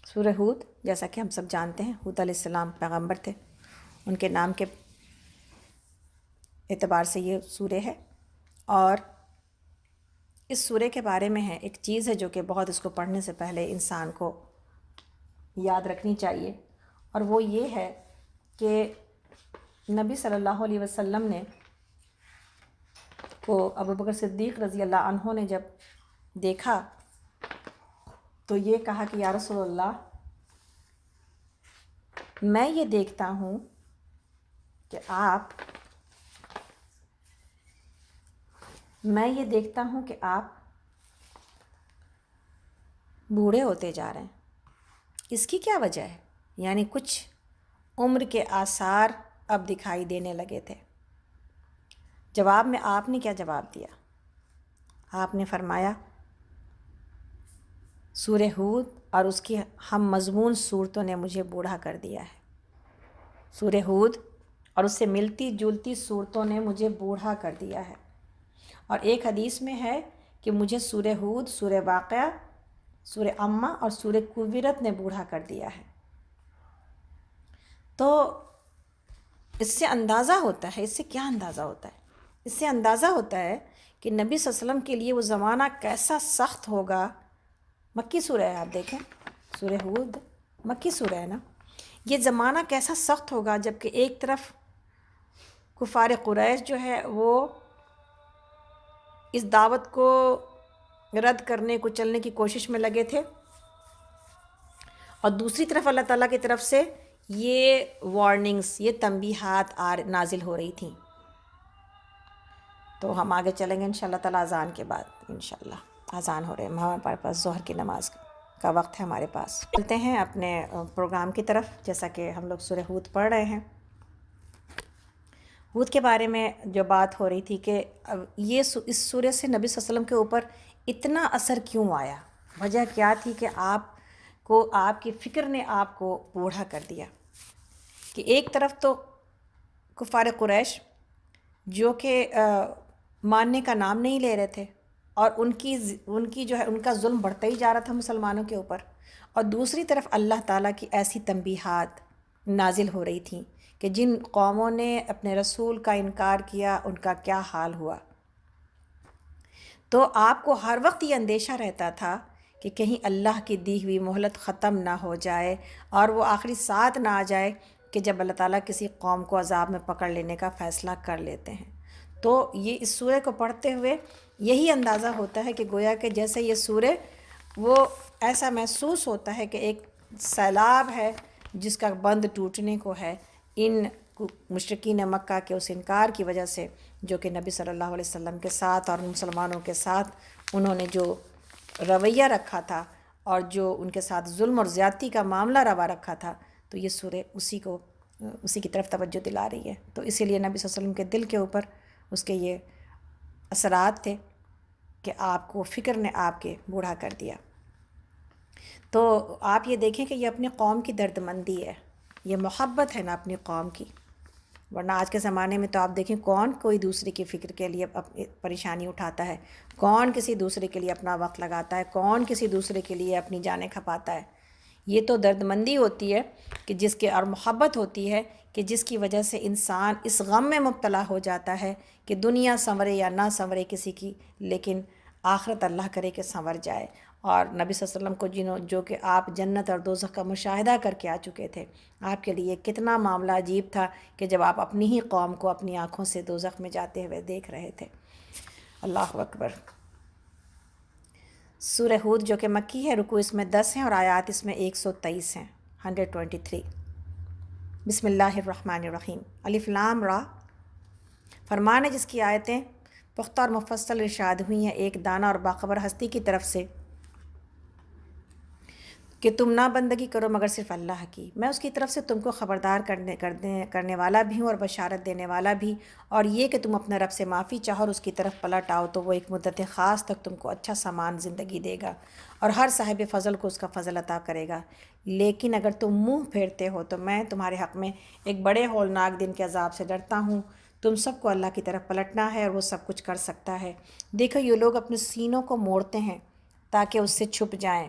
سورہ ہود، جیسا کہ ہم سب جانتے ہیں، ہود علیہ السلام پیغمبر تھے، ان کے نام کے اعتبار سے یہ سورہ ہے۔ اور اس سورہ کے بارے میں ہے ایک چیز ہے جو کہ بہت اس کو پڑھنے سے پہلے انسان کو یاد رکھنی چاہیے، اور وہ یہ ہے کہ نبی صلی اللہ علیہ وسلم نے کو ابوبکر صدیق رضی اللہ عنہ نے جب دیکھا تو یہ کہا کہ یا رسول اللہ، میں یہ دیکھتا ہوں کہ آپ بوڑھے ہوتے جا رہے ہیں، اس کی کیا وجہ ہے؟ یعنی کچھ عمر کے آثار اب دکھائی دینے لگے تھے۔ جواب میں آپ نے کیا جواب دیا؟ آپ نے فرمایا سورہ ہود اور اس کی ہم مضمون صورتوں نے مجھے بوڑھا کر دیا ہے۔ سورہ ہود اور اس سے ملتی جلتی صورتوں نے مجھے بوڑھا کر دیا ہے۔ اور ایک حدیث میں ہے کہ مجھے سورہ ہود، سورہ واقعہ، سورہ امہ اور سورہ کویرت نے بوڑھا کر دیا ہے۔ تو اس سے اندازہ ہوتا ہے، اس سے کیا اندازہ ہوتا ہے؟ اس سے اندازہ ہوتا ہے کہ نبی صلی اللہ علیہ وسلم کے لیے وہ زمانہ کیسا سخت ہوگا۔ مکی سورہ ہے، آپ دیکھیں سورہ ہود مکی سورہ ہے نا۔ یہ زمانہ کیسا سخت ہوگا جب کہ ایک طرف کفار قریش جو ہے وہ اس دعوت کو رد کرنے کو چلنے کی کوشش میں لگے تھے، اور دوسری طرف اللہ تعالیٰ کی طرف سے یہ وارننگز، یہ تنبیہات نازل ہو رہی تھیں۔ تو ہم آگے چلیں گے انشاءاللہ تعالیٰ اذان کے بعد۔ انشاءاللہ اذان ہو رہے ہیں، ہمارے پاس ظہر کی نماز کا وقت ہے ہمارے پاس۔ چلتے ہیں اپنے پروگرام کی طرف، جیسا کہ ہم لوگ سورہ ہود پڑھ رہے ہیں۔ ہود کے بارے میں جو بات ہو رہی تھی کہ یہ اس سورہ سے نبی صلی اللہ علیہ وسلم کے اوپر اتنا اثر کیوں آیا، وجہ کیا تھی کہ آپ کی فکر نے آپ کو بوڑھا کر دیا۔ کہ ایک طرف تو کفار قریش جو کہ ماننے کا نام نہیں لے رہے تھے، اور ان کی جو ہے ان کا ظلم بڑھتا ہی جا رہا تھا مسلمانوں کے اوپر، اور دوسری طرف اللہ تعالیٰ کی ایسی تنبیہات نازل ہو رہی تھیں کہ جن قوموں نے اپنے رسول کا انکار کیا ان کا کیا حال ہوا۔ تو آپ کو ہر وقت یہ اندیشہ رہتا تھا کہ کہیں اللہ کی دی ہوئی مہلت ختم نہ ہو جائے اور وہ آخری ساتھ نہ آ جائے کہ جب اللہ تعالیٰ کسی قوم کو عذاب میں پکڑ لینے کا فیصلہ کر لیتے ہیں۔ تو یہ اس سورہ کو پڑھتے ہوئے یہی اندازہ ہوتا ہے کہ گویا کہ جیسے یہ سورہ وہ ایسا محسوس ہوتا ہے کہ ایک سیلاب ہے جس کا بند ٹوٹنے کو ہے، ان مشرکین مکہ کے اس انکار کی وجہ سے جو کہ نبی صلی اللہ علیہ وسلم کے ساتھ اور مسلمانوں کے ساتھ انہوں نے جو رویہ رکھا تھا اور جو ان کے ساتھ ظلم اور زیادتی کا معاملہ روا رکھا تھا۔ تو یہ سورہ اسی کی طرف توجہ دلا رہی ہے۔ تو اسی لیے نبی صلی اللہ علیہ وسلم کے دل کے اوپر اس کے یہ اثرات تھے کہ آپ کو فکر نے آپ کے بوڑھا کر دیا۔ تو آپ یہ دیکھیں کہ یہ اپنی قوم کی درد مندی ہے، یہ محبت ہے نا اپنی قوم کی، ورنہ آج کے زمانے میں تو آپ دیکھیں کون کوئی دوسرے کی فکر کے لیے پریشانی اٹھاتا ہے، کون کسی دوسرے کے لیے اپنا وقت لگاتا ہے، کون کسی دوسرے کے لیے اپنی جانیں کھپاتا ہے۔ یہ تو درد مندی ہوتی ہے کہ جس کے اور محبت ہوتی ہے کہ جس کی وجہ سے انسان اس غم میں مبتلا ہو جاتا ہے کہ دنیا سنورے یا نہ سنورے کسی کی، لیکن آخرت اللہ کرے کہ سنور جائے۔ اور نبی صلی اللہ علیہ وسلم کو جو کہ آپ جنت اور دوزخ کا مشاہدہ کر کے آ چکے تھے، آپ کے لیے کتنا معاملہ عجیب تھا کہ جب آپ اپنی ہی قوم کو اپنی آنکھوں سے دوزخ میں جاتے ہوئے دیکھ رہے تھے۔ اللہ اکبر۔ سورہ ہود جو کہ مکی ہے، رکوع اس میں 10 ہیں اور آیات اس میں 123 ہیں، 123۔ بسم اللہ الرحمن الرحیم۔ الف لام را، فرمان ہے جس کی آیتیں پختہ اور مفصل ارشاد ہوئی ہیں ایک دانہ اور باخبر ہستی کی طرف سے کہ تم نہ بندگی کرو مگر صرف اللہ کی، میں اس کی طرف سے تم کو خبردار کرنے والا بھی ہوں اور بشارت دینے والا بھی، اور یہ کہ تم اپنے رب سے معافی چاہو اور اس کی طرف پلٹ آؤ تو وہ ایک مدت خاص تک تم کو اچھا سامان زندگی دے گا اور ہر صاحب فضل کو اس کا فضل عطا کرے گا۔ لیکن اگر تم منہ پھیرتے ہو تو میں تمہارے حق میں ایک بڑے ہولناک دن کے عذاب سے ڈرتا ہوں۔ تم سب کو اللہ کی طرف پلٹنا ہے اور وہ سب کچھ کر سکتا ہے۔ دیکھو یہ لوگ اپنے سینوں کو موڑتے ہیں تاکہ اس سے چھپ جائیں،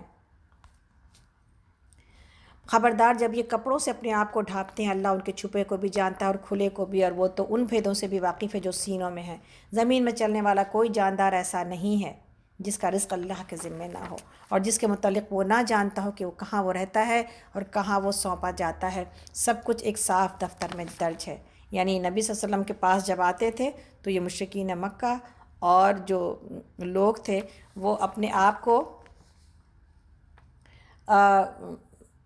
خبردار جب یہ کپڑوں سے اپنے آپ کو ڈھانپتے ہیں، اللہ ان کے چھپے کو بھی جانتا ہے اور کھلے کو بھی، اور وہ تو ان بھیدوں سے بھی واقف ہے جو سینوں میں ہیں۔ زمین میں چلنے والا کوئی جاندار ایسا نہیں ہے جس کا رزق اللہ کے ذمے نہ ہو، اور جس کے متعلق وہ نہ جانتا ہو کہ وہ کہاں وہ رہتا ہے اور کہاں وہ سونپا جاتا ہے۔ سب کچھ ایک صاف دفتر میں درج ہے۔ یعنی نبی صلی اللہ علیہ وسلم کے پاس جب آتے تھے تو یہ مشرکین مکہ اور جو لوگ تھے وہ اپنے آپ کو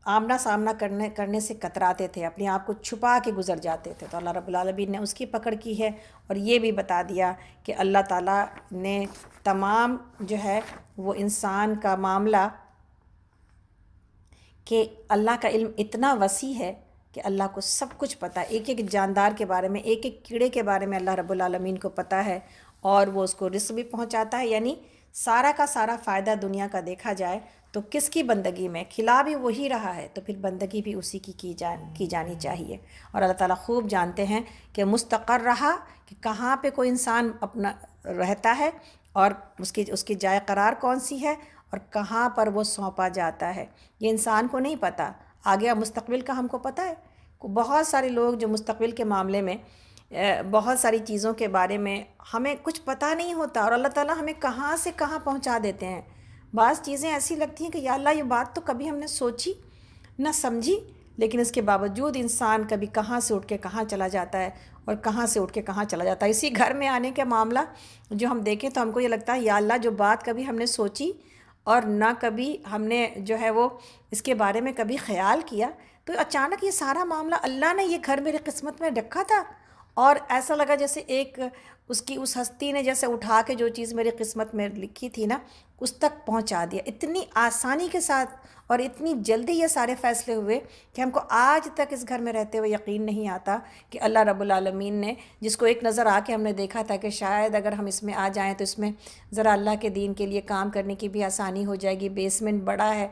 آمنا سامنا کرنے سے کتراتے تھے، اپنے آپ کو چھپا کے گزر جاتے تھے، تو اللہ رب العالمین نے اس کی پکڑ کی ہے، اور یہ بھی بتا دیا کہ اللہ تعالیٰ نے تمام جو ہے وہ انسان کا معاملہ، کہ اللہ کا علم اتنا وسیع ہے کہ اللہ کو سب کچھ پتہ ہے، ایک ایک جاندار کے بارے میں، ایک ایک کیڑے کے بارے میں اللہ رب العالمین کو پتہ ہے، اور وہ اس کو رزق بھی پہنچاتا ہے۔ یعنی سارا کا سارا فائدہ دنیا کا دیکھا جائے تو کس کی بندگی میں، کھلا بھی وہی رہا ہے، تو پھر بندگی بھی اسی کی جانی چاہیے۔ اور اللہ تعالیٰ خوب جانتے ہیں کہ مستقر رہا کہ کہاں پہ کوئی انسان اپنا رہتا ہے، اور اس کی جائے قرار کون سی ہے، اور کہاں پر وہ سونپا جاتا ہے، یہ انسان کو نہیں پتہ۔ آگے مستقبل کا ہم کو پتہ ہے، بہت سارے لوگ جو مستقبل کے معاملے میں بہت ساری چیزوں کے بارے میں ہمیں کچھ پتہ نہیں ہوتا، اور اللہ تعالیٰ ہمیں کہاں سے کہاں پہنچا دیتے ہیں۔ بعض چیزیں ایسی لگتی ہیں کہ یا اللہ یہ بات تو کبھی ہم نے سوچی نہ سمجھی، لیکن اس کے باوجود انسان کبھی کہاں سے اٹھ کے کہاں چلا جاتا ہے، اور کہاں سے اٹھ کے کہاں چلا جاتا ہے۔ اسی گھر میں آنے کا معاملہ جو ہم دیکھیں تو ہم کو یہ لگتا ہے یا اللہ جو بات کبھی ہم نے سوچی اور نہ کبھی ہم نے جو ہے وہ اس کے بارے میں کبھی خیال کیا، تو اچانک یہ سارا معاملہ اللہ نے یہ گھر میری قسمت میں رکھا تھا، اور ایسا لگا جیسے ایک اس ہستی نے جیسے اٹھا کے جو چیز میری قسمت میں لکھی تھی نا اس تک پہنچا دیا، اتنی آسانی کے ساتھ اور اتنی جلدی یہ سارے فیصلے ہوئے کہ ہم کو آج تک اس گھر میں رہتے ہوئے یقین نہیں آتا کہ اللہ رب العالمین نے، جس کو ایک نظر آ کے ہم نے دیکھا تھا کہ شاید اگر ہم اس میں آ جائیں تو اس میں ذرا اللہ کے دین کے لیے کام کرنے کی بھی آسانی ہو جائے گی، بیسمنٹ بڑا ہے،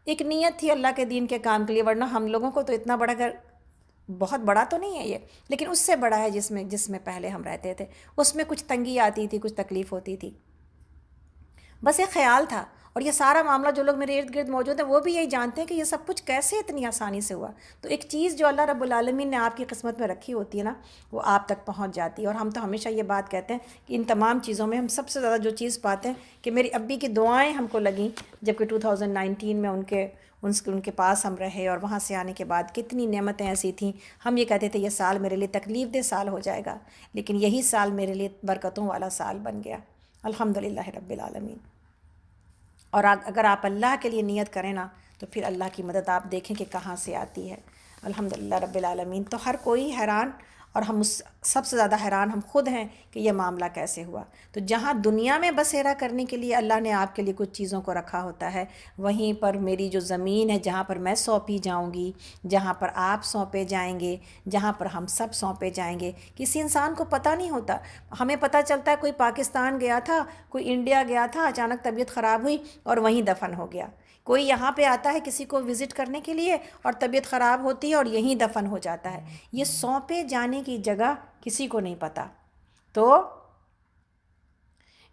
ایک نیت تھی اللہ کے دین کے کام کے لیے، ورنہ ہم لوگوں کو تو اتنا بڑا گھر، بہت بڑا تو نہیں ہے یہ، لیکن اس سے بڑا ہے جس میں پہلے ہم رہتے تھے، اس میں کچھ تنگی آتی تھی، کچھ تکلیف ہوتی تھی، بس ایک خیال تھا۔ اور یہ سارا معاملہ جو لوگ میرے ارد گرد موجود ہیں وہ بھی یہی جانتے ہیں کہ یہ سب کچھ کیسے اتنی آسانی سے ہوا۔ تو ایک چیز جو اللہ رب العالمین نے آپ کی قسمت میں رکھی ہوتی ہے نا وہ آپ تک پہنچ جاتی ہے۔ اور ہم تو ہمیشہ یہ بات کہتے ہیں کہ ان تمام چیزوں میں ہم سب سے زیادہ جو چیز پاتے ہیں کہ میری ابی کی دعائیں ہم کو لگیں، جبکہ 2019 میں ان کے پاس ہم رہے، اور وہاں سے آنے کے بعد کتنی نعمتیں ایسی تھیں، ہم یہ کہتے تھے یہ سال میرے لیے تکلیف دہ سال ہو جائے گا، لیکن یہی سال میرے لیے برکتوں والا سال بن گیا، الحمدللہ رب العالمین۔ اور اگر آپ اللہ کے لیے نیت کریں نا تو پھر اللہ کی مدد آپ دیکھیں کہ کہاں سے آتی ہے، الحمدللہ رب العالمین۔ تو ہر کوئی حیران، اور ہم سب سے زیادہ حیران ہم خود ہیں کہ یہ معاملہ کیسے ہوا۔ تو جہاں دنیا میں بسیرا کرنے کے لیے اللہ نے آپ کے لیے کچھ چیزوں کو رکھا ہوتا ہے، وہیں پر میری جو زمین ہے جہاں پر میں سونپی جاؤں گی، جہاں پر آپ سونپے جائیں گے، جہاں پر ہم سب سونپے جائیں گے، کسی انسان کو پتہ نہیں ہوتا۔ ہمیں پتہ چلتا ہے کوئی پاکستان گیا تھا، کوئی انڈیا گیا تھا، اچانک طبیعت خراب ہوئی اور وہیں دفن ہو گیا، کوئی یہاں پہ آتا ہے کسی کو وزٹ کرنے کے لیے اور طبیعت خراب ہوتی ہے اور یہیں دفن ہو جاتا ہے۔ یہ سونپے جانے کی جگہ کسی کو نہیں پتہ۔ تو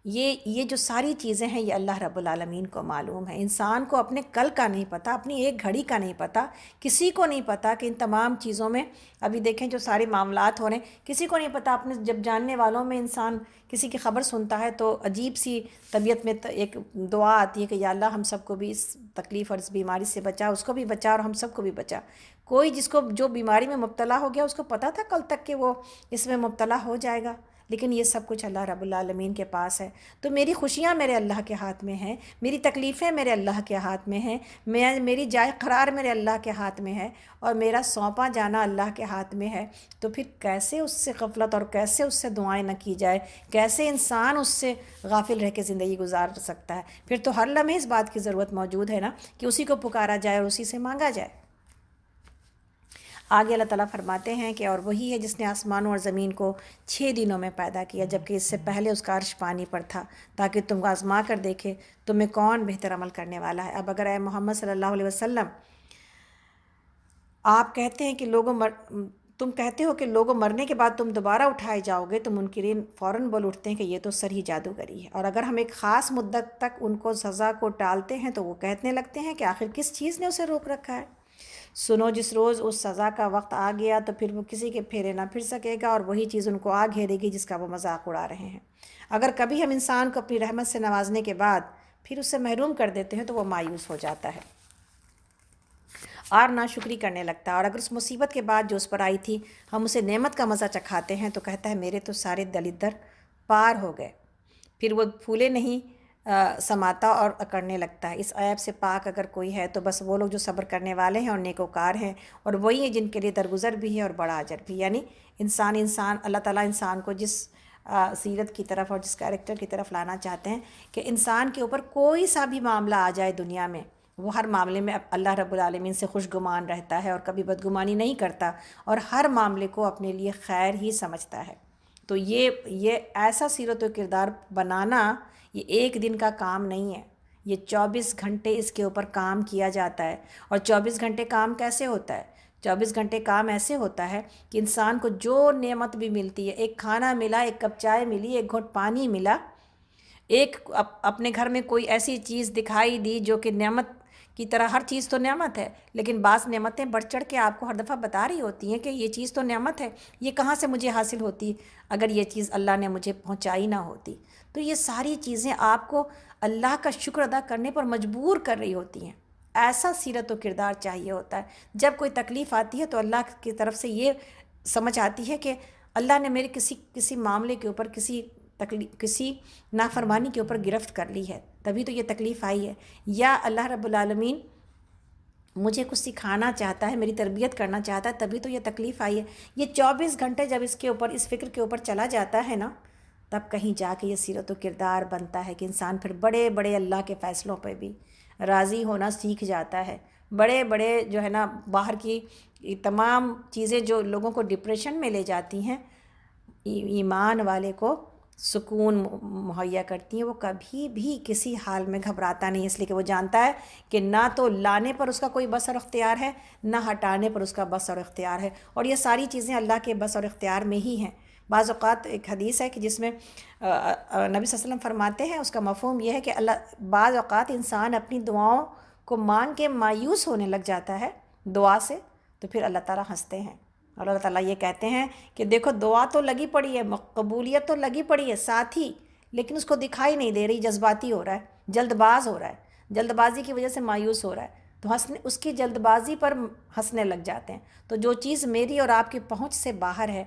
یہ جو ساری چیزیں ہیں یہ اللہ رب العالمین کو معلوم ہے، انسان کو اپنے کل کا نہیں پتہ، اپنی ایک گھڑی کا نہیں پتہ، کسی کو نہیں پتہ کہ ان تمام چیزوں میں ابھی دیکھیں جو سارے معاملات ہو رہے ہیں، کسی کو نہیں پتہ۔ اپنے جب جاننے والوں میں انسان کسی کی خبر سنتا ہے تو عجیب سی طبیعت میں ایک دعا آتی ہے کہ یا اللہ ہم سب کو بھی اس تکلیف اور اس بیماری سے بچا، اس کو بھی بچا اور ہم سب کو بھی بچا۔ کوئی جس کو جو بیماری میں مبتلا ہو گیا اس کو پتہ تھا کل تک کہ وہ اس میں مبتلا ہو جائے گا، لیکن یہ سب کچھ اللہ رب العالمین کے پاس ہے۔ تو میری خوشیاں میرے اللہ کے ہاتھ میں ہیں، میری تکلیفیں میرے اللہ کے ہاتھ میں ہیں، میری جائے قرار میرے اللہ کے ہاتھ میں ہے، اور میرا سونپا جانا اللہ کے ہاتھ میں ہے۔ تو پھر کیسے اس سے غفلت اور کیسے اس سے دعائیں نہ کی جائے، کیسے انسان اس سے غافل رہ کے زندگی گزار سکتا ہے؟ پھر تو ہر لمحے اس بات کی ضرورت موجود ہے نا کہ اسی کو پکارا جائے اور اسی سے مانگا جائے۔ آگے اللہ تعالیٰ فرماتے ہیں کہ اور وہی ہے جس نے آسمانوں اور زمین کو 6 دنوں میں پیدا کیا، جبکہ اس سے پہلے اس کا عرش پانی پر تھا، تاکہ تم کو آزما کر دیکھے تمہیں کون بہتر عمل کرنے والا ہے۔ اب اگر اے محمد صلی اللہ علیہ وسلم آپ کہتے ہیں کہ تم کہتے ہو کہ لوگوں مرنے کے بعد تم دوبارہ اٹھائے جاؤ گے، تو منکرین فوراً بول اٹھتے ہیں کہ یہ تو سری جادوگری ہے، اور اگر ہم ایک خاص مدت تک ان کو سزا کو ٹالتے ہیں تو وہ کہنے لگتے ہیں کہ آخر کس چیز نے اسے روک رکھا ہے۔ سنو جس روز اس سزا کا وقت آ گیا تو پھر وہ کسی کے پھیرے نہ پھر سکے گا، اور وہی چیز ان کو آ گھیرے گی جس کا وہ مذاق اڑا رہے ہیں۔ اگر کبھی ہم انسان کو اپنی رحمت سے نوازنے کے بعد پھر اس سے محروم کر دیتے ہیں تو وہ مایوس ہو جاتا ہے اور ناشکری کرنے لگتا ہے، اور اگر اس مصیبت کے بعد جو اس پر آئی تھی ہم اسے نعمت کا مزہ چکھاتے ہیں تو کہتا ہے میرے تو سارے دلیدر پار ہو گئے۔ پھر وہ پھولے نہیں سماتا اور اکڑنے لگتا ہے۔ اس عیب سے پاک اگر کوئی ہے تو بس وہ لوگ جو صبر کرنے والے ہیں اور نیکوکار ہیں، اور وہی ہیں جن کے لیے درگزر بھی ہے اور بڑا اجر بھی۔ یعنی انسان اللہ تعالیٰ انسان کو جس سیرت کی طرف اور جس کیریکٹر کی طرف لانا چاہتے ہیں کہ انسان کے اوپر کوئی سا بھی معاملہ آ جائے دنیا میں، وہ ہر معاملے میں اللہ رب العالمین سے خوش گمان رہتا ہے اور کبھی بدگمانی نہیں کرتا، اور ہر معاملے کو اپنے لیے خیر ہی سمجھتا ہے۔ تو یہ ایسا سیرت و کردار بنانا یہ ایک دن کا کام نہیں ہے، یہ 24 گھنٹے اس کے اوپر کام کیا جاتا ہے۔ اور 24 گھنٹے کام کیسے ہوتا ہے؟ 24 گھنٹے کام ایسے ہوتا ہے کہ انسان کو جو نعمت بھی ملتی ہے، ایک کھانا ملا، ایک کپ چائے ملی، ایک گھونٹ پانی ملا، ایک اپنے گھر میں کوئی ایسی چیز دکھائی دی جو کہ نعمت کی طرح، ہر چیز تو نعمت ہے لیکن بعض نعمتیں بڑھ چڑھ کے آپ کو ہر دفعہ بتا رہی ہوتی ہیں کہ یہ چیز تو نعمت ہے، یہ کہاں سے مجھے حاصل ہوتی اگر یہ چیز اللہ نے مجھے پہنچائی نہ ہوتی۔ تو یہ ساری چیزیں آپ کو اللہ کا شکر ادا کرنے پر مجبور کر رہی ہوتی ہیں۔ ایسا سیرت و کردار چاہیے ہوتا ہے۔ جب کوئی تکلیف آتی ہے تو اللہ کی طرف سے یہ سمجھ آتی ہے کہ اللہ نے میرے کسی معاملے کے اوپر، کسی نافرمانی کے اوپر گرفت کر لی ہے، تبھی تو یہ تکلیف آئی ہے، یا اللہ رب العالمین مجھے کچھ سکھانا چاہتا ہے، میری تربیت کرنا چاہتا ہے، تبھی تو یہ تکلیف آئی ہے۔ یہ 24 گھنٹے جب اس کے اوپر، اس فکر کے اوپر چلا جاتا ہے نا، تب کہیں جا کے یہ سیرت و کردار بنتا ہے کہ انسان پھر بڑے بڑے اللہ کے فیصلوں پہ بھی راضی ہونا سیکھ جاتا ہے۔ بڑے بڑے جو ہے نا باہر کی تمام چیزیں جو لوگوں کو ڈپریشن میں لے جاتی ہیں، ایمان والے کو سکون مہیا کرتی ہیں۔ وہ کبھی بھی کسی حال میں گھبراتا نہیں، اس لیے کہ وہ جانتا ہے کہ نہ تو لانے پر اس کا کوئی بس اور اختیار ہے، نہ ہٹانے پر اس کا بس اور اختیار ہے، اور یہ ساری چیزیں اللہ کے بس اور اختیار میں ہی ہیں۔ بعض اوقات ایک حدیث ہے کہ جس میں نبی صلی اللہ علیہ وسلم فرماتے ہیں، اس کا مفہوم یہ ہے کہ بعض اوقات انسان اپنی دعاؤں کو مانگ کے مایوس ہونے لگ جاتا ہے دعا سے، تو پھر اللہ تعالیٰ ہنستے ہیں اور اللہ تعالیٰ یہ کہتے ہیں کہ دیکھو دعا تو لگی پڑی ہے، قبولیت تو لگی پڑی ہے ساتھ ہی، لیکن اس کو دکھائی نہیں دے رہی، جذباتی ہو رہا ہے، جلد باز ہو رہا ہے، جلد بازی کی وجہ سے مایوس ہو رہا ہے، تو اس کی جلد بازی پر ہنسنے لگ جاتے ہیں۔ تو جو چیز میری اور آپ کی پہنچ سے باہر ہے،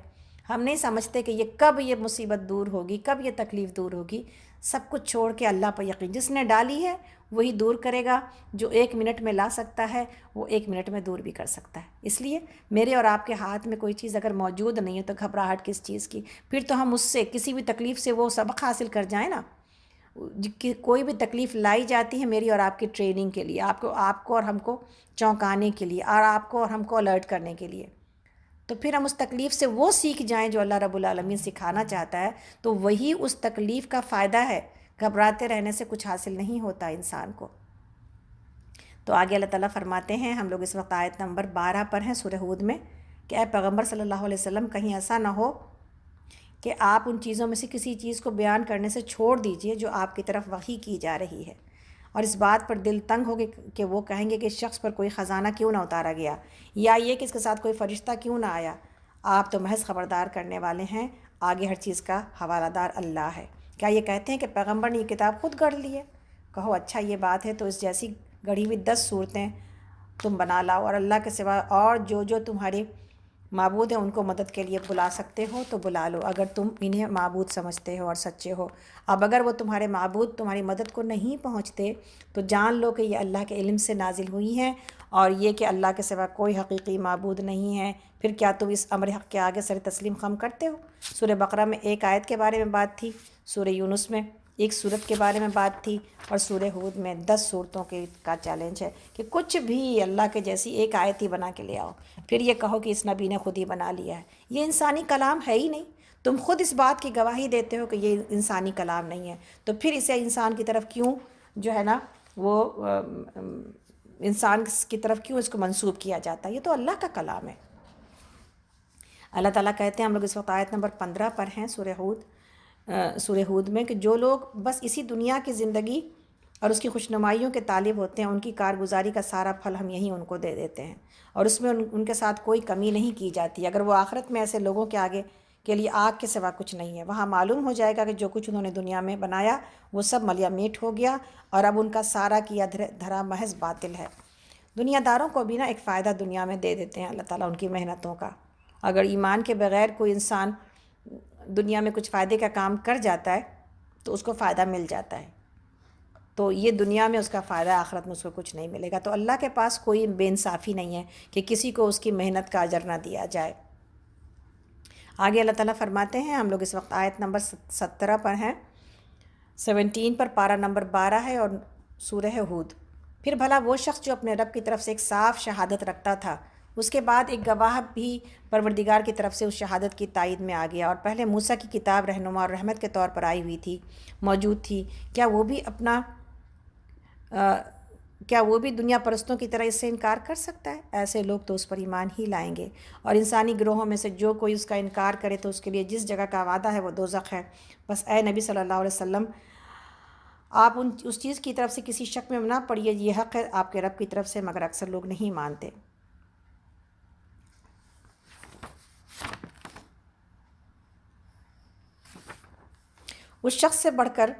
ہم نہیں سمجھتے کہ یہ مصیبت دور ہوگی، کب یہ تکلیف دور ہوگی۔ سب کچھ چھوڑ کے اللہ پر یقین، جس نے ڈالی ہے وہی دور کرے گا، جو 1 منٹ میں لا سکتا ہے وہ 1 منٹ میں دور بھی کر سکتا ہے۔ اس لیے میرے اور آپ کے ہاتھ میں کوئی چیز اگر موجود نہیں ہے تو گھبراہٹ کس چیز کی؟ پھر تو ہم اس سے کسی بھی تکلیف سے وہ سبق حاصل کر جائیں نا۔ کوئی بھی تکلیف لائی جاتی ہے میری اور آپ کی ٹریننگ کے لیے، آپ کو اور ہم کو چونکانے کے لیے، اور آپ کو اور ہم کو الرٹ کرنے کے لیے، تو پھر ہم اس تکلیف سے وہ سیکھ جائیں جو اللہ رب العالمین سکھانا چاہتا ہے، تو وہی اس تکلیف کا فائدہ ہے۔ گھبراتے رہنے سے کچھ حاصل نہیں ہوتا انسان کو۔ تو آگے اللہ تعالیٰ فرماتے ہیں، ہم لوگ اس وقت آیت نمبر 12 پر ہیں سورہ ہود میں، کہ اے پیغمبر صلی اللہ علیہ وسلم کہیں ایسا نہ ہو کہ آپ ان چیزوں میں سے کسی چیز کو بیان کرنے سے چھوڑ دیجئے جو آپ کی طرف وحی کی جا رہی ہے، اور اس بات پر دل تنگ ہوگے کہ وہ کہیں گے کہ اس شخص پر کوئی خزانہ کیوں نہ اتارا گیا، یا یہ کہ اس کے ساتھ کوئی فرشتہ کیوں نہ آیا۔ آپ تو محض خبردار کرنے والے ہیں، آگے ہر چیز کا حوالہ دار اللہ ہے۔ کیا یہ کہتے ہیں کہ پیغمبر نے یہ کتاب خود گڑھ لی ہے؟ کہو اچھا یہ بات ہے تو اس جیسی گڑھی ہوئی 10 صورتیں تم بنا لاؤ، اور اللہ کے سوا اور جو تمہارے معبود ہیں ان کو مدد کے لیے بلا سکتے ہو تو بلا لو، اگر تم انہیں معبود سمجھتے ہو اور سچے ہو۔ اب اگر وہ تمہارے معبود تمہاری مدد کو نہیں پہنچتے تو جان لو کہ یہ اللہ کے علم سے نازل ہوئی ہیں، اور یہ کہ اللہ کے سوا کوئی حقیقی معبود نہیں ہے۔ پھر کیا تم اس امر حق کے آگے سر تسلیم خم کرتے ہو؟ سورہ بقرہ میں 1 آیت کے بارے میں بات تھی، سورہ یونس میں 1 سورت کے بارے میں بات تھی، اور سورہ ہود میں 10 صورتوں کا چیلنج ہے کہ کچھ بھی اللہ کے جیسی 1 آیت ہی بنا کے لے آؤ، پھر یہ کہو کہ اس نبی نے خود ہی بنا لیا ہے۔ یہ انسانی کلام ہے ہی نہیں، تم خود اس بات کی گواہی دیتے ہو کہ یہ انسانی کلام نہیں ہے، تو پھر اسے انسان کی طرف کیوں جو ہے نا وہ انسان کی طرف کیوں اس کو منسوب کیا جاتا ہے؟ یہ تو اللہ کا کلام ہے۔ اللہ تعالیٰ کہتے ہیں، ہم لوگ اس وقت آیت نمبر 15 پر ہیں سورہ ہود میں، کہ جو لوگ بس اسی دنیا کی زندگی اور اس کی خوشنمائیوں کے طالب ہوتے ہیں، ان کی کارگزاری کا سارا پھل ہم یہیں ان کو دے دیتے ہیں، اور اس میں ان کے ساتھ کوئی کمی نہیں کی جاتی۔ اگر وہ آخرت میں ایسے لوگوں کے آگے کے لیے آگ کے سوا کچھ نہیں ہے، وہاں معلوم ہو جائے گا کہ جو کچھ انہوں نے دنیا میں بنایا وہ سب ملیا میٹ ہو گیا، اور اب ان کا سارا کیا دھرا محض باطل ہے۔ دنیا داروں کو بھی ایک فائدہ دنیا میں دے دیتے ہیں اللہ تعالیٰ ان کی محنتوں کا۔ اگر ایمان کے بغیر کوئی انسان دنیا میں کچھ فائدے کا کام کر جاتا ہے تو اس کو فائدہ مل جاتا ہے، تو یہ دنیا میں اس کا فائدہ، آخرت میں اس کو کچھ نہیں ملے گا۔ تو اللہ کے پاس کوئی بے انصافی نہیں ہے کہ کسی کو اس کی محنت کا اجر نہ دیا جائے۔ آگے اللہ تعالیٰ فرماتے ہیں، ہم لوگ اس وقت آیت نمبر 17 پر ہیں، 17 پر، پارہ نمبر 12 ہے، اور سورہ ہود۔ پھر بھلا وہ شخص جو اپنے رب کی طرف سے ایک صاف شہادت رکھتا تھا، اس کے بعد ایک گواہ بھی پروردگار کی طرف سے اس شہادت کی تائید میں آ گیا، اور پہلے موسیٰ کی کتاب رہنما اور رحمت کے طور پر آئی ہوئی تھی، موجود تھی، کیا وہ بھی دنیا پرستوں کی طرح اس سے انکار کر سکتا ہے؟ ایسے لوگ تو اس پر ایمان ہی لائیں گے، اور انسانی گروہوں میں سے جو کوئی اس کا انکار کرے تو اس کے لیے جس جگہ کا وعدہ ہے وہ دوزخ ہے۔ بس اے نبی صلی اللہ علیہ وسلم، آپ اس چیز کی طرف سے کسی شک میں نہ پڑیے، یہ حق ہے آپ کے رب کی طرف سے، مگر اکثر لوگ نہیں مانتے۔ اس شخص سے بڑھ کر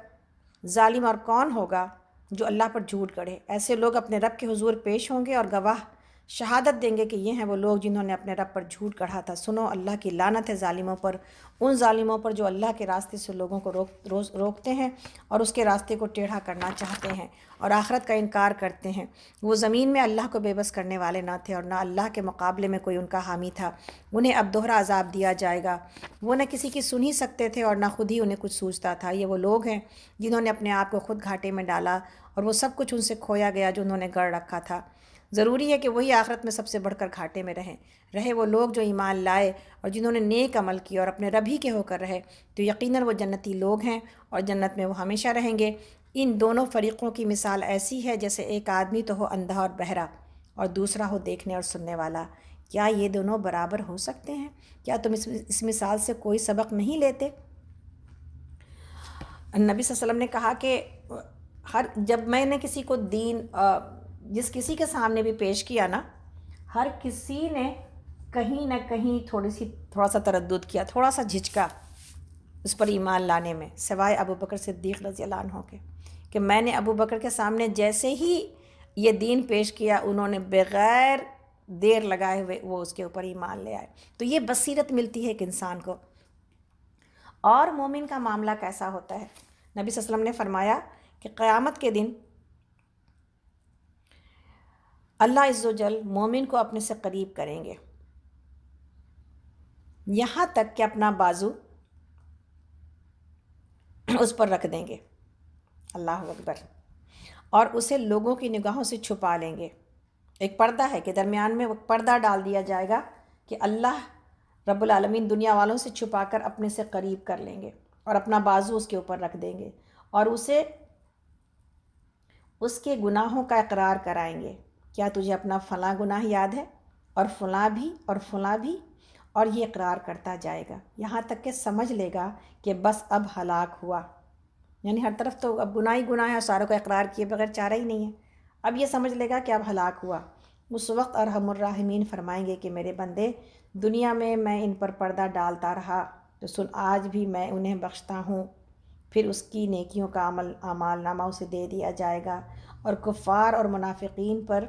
ظالم اور کون ہوگا جو اللہ پر جھوٹ گڑھے؟ ایسے لوگ اپنے رب کے حضور پیش ہوں گے اور گواہ شہادت دیں گے کہ یہ ہیں وہ لوگ جنہوں نے اپنے رب پر جھوٹ گڑھا تھا۔ سنو، اللہ کی لعنت ہے ظالموں پر، ان ظالموں پر جو اللہ کے راستے سے لوگوں کو روکتے ہیں اور اس کے راستے کو ٹیڑھا کرنا چاہتے ہیں اور آخرت کا انکار کرتے ہیں۔ وہ زمین میں اللہ کو بے بس کرنے والے نہ تھے اور نہ اللہ کے مقابلے میں کوئی ان کا حامی تھا۔ انہیں اب دوہرا عذاب دیا جائے گا، وہ نہ کسی کی سن ہی سکتے تھے اور نہ خود ہی انہیں کچھ سوچتا تھا۔ یہ وہ لوگ ہیں جنہوں نے اپنے آپ کو خود گھاٹے میں ڈالا اور وہ سب کچھ ان سے کھویا گیا جو انہوں نے گڑھ رکھا تھا۔ ضروری ہے کہ وہی آخرت میں سب سے بڑھ کر گھاٹے میں رہے وہ لوگ جو ایمان لائے اور جنہوں نے نیک عمل کیا اور اپنے رب ہی کے ہو کر رہے، تو یقیناً وہ جنتی لوگ ہیں اور جنت میں وہ ہمیشہ رہیں گے۔ ان دونوں فریقوں کی مثال ایسی ہے جیسے ایک آدمی تو ہو اندھا اور بہرا اور دوسرا ہو دیکھنے اور سننے والا۔ کیا یہ دونوں برابر ہو سکتے ہیں؟ کیا تم اس مثال سے کوئی سبق نہیں لیتے؟ نبی صلی اللہ علیہ وسلم نے کہا کہ جب میں نے کسی کو دین جس کسی کے سامنے بھی پیش کیا نا، ہر کسی نے کہیں نہ کہیں تھوڑا سا تردد کیا، تھوڑا سا جھجکا اس پر ایمان لانے میں، سوائے ابو بکر صدیق رضی اللہ عنہ کے، کہ میں نے ابو بکر کے سامنے جیسے ہی یہ دین پیش کیا، انہوں نے بغیر دیر لگائے ہوئے وہ اس کے اوپر ایمان لے آئے۔ تو یہ بصیرت ملتی ہے ایک انسان کو۔ اور مومن کا معاملہ کیسا ہوتا ہے؟ نبی صلی اللہ علیہ وسلم نے فرمایا کہ قیامت کے دن اللہ عز و جل مومن کو اپنے سے قریب کریں گے، یہاں تک کہ اپنا بازو اس پر رکھ دیں گے، اللہ اکبر، اور اسے لوگوں کی نگاہوں سے چھپا لیں گے۔ ایک پردہ ہے کہ درمیان میں وہ پردہ ڈال دیا جائے گا کہ اللہ رب العالمین دنیا والوں سے چھپا کر اپنے سے قریب کر لیں گے اور اپنا بازو اس کے اوپر رکھ دیں گے اور اسے اس کے گناہوں کا اقرار کرائیں گے۔ کیا تجھے اپنا فلاں گناہ یاد ہے؟ اور فلاں بھی اور فلاں بھی، اور یہ اقرار کرتا جائے گا یہاں تک کہ سمجھ لے گا کہ بس اب ہلاک ہوا۔ یعنی ہر طرف تو اب گناہ ہی گناہ ہے اور ساروں کو اقرار کیے بغیر چارہ ہی نہیں ہے، اب یہ سمجھ لے گا کہ اب ہلاک ہوا۔ اس وقت ارحم الراحمین فرمائیں گے کہ میرے بندے، دنیا میں ان پر پردہ ڈالتا رہا تو سن، آج بھی میں انہیں بخشتا ہوں۔ پھر اس کی نیکیوں کا اعمال نامہ اسے دے دیا جائے گا، اور کفار اور منافقین پر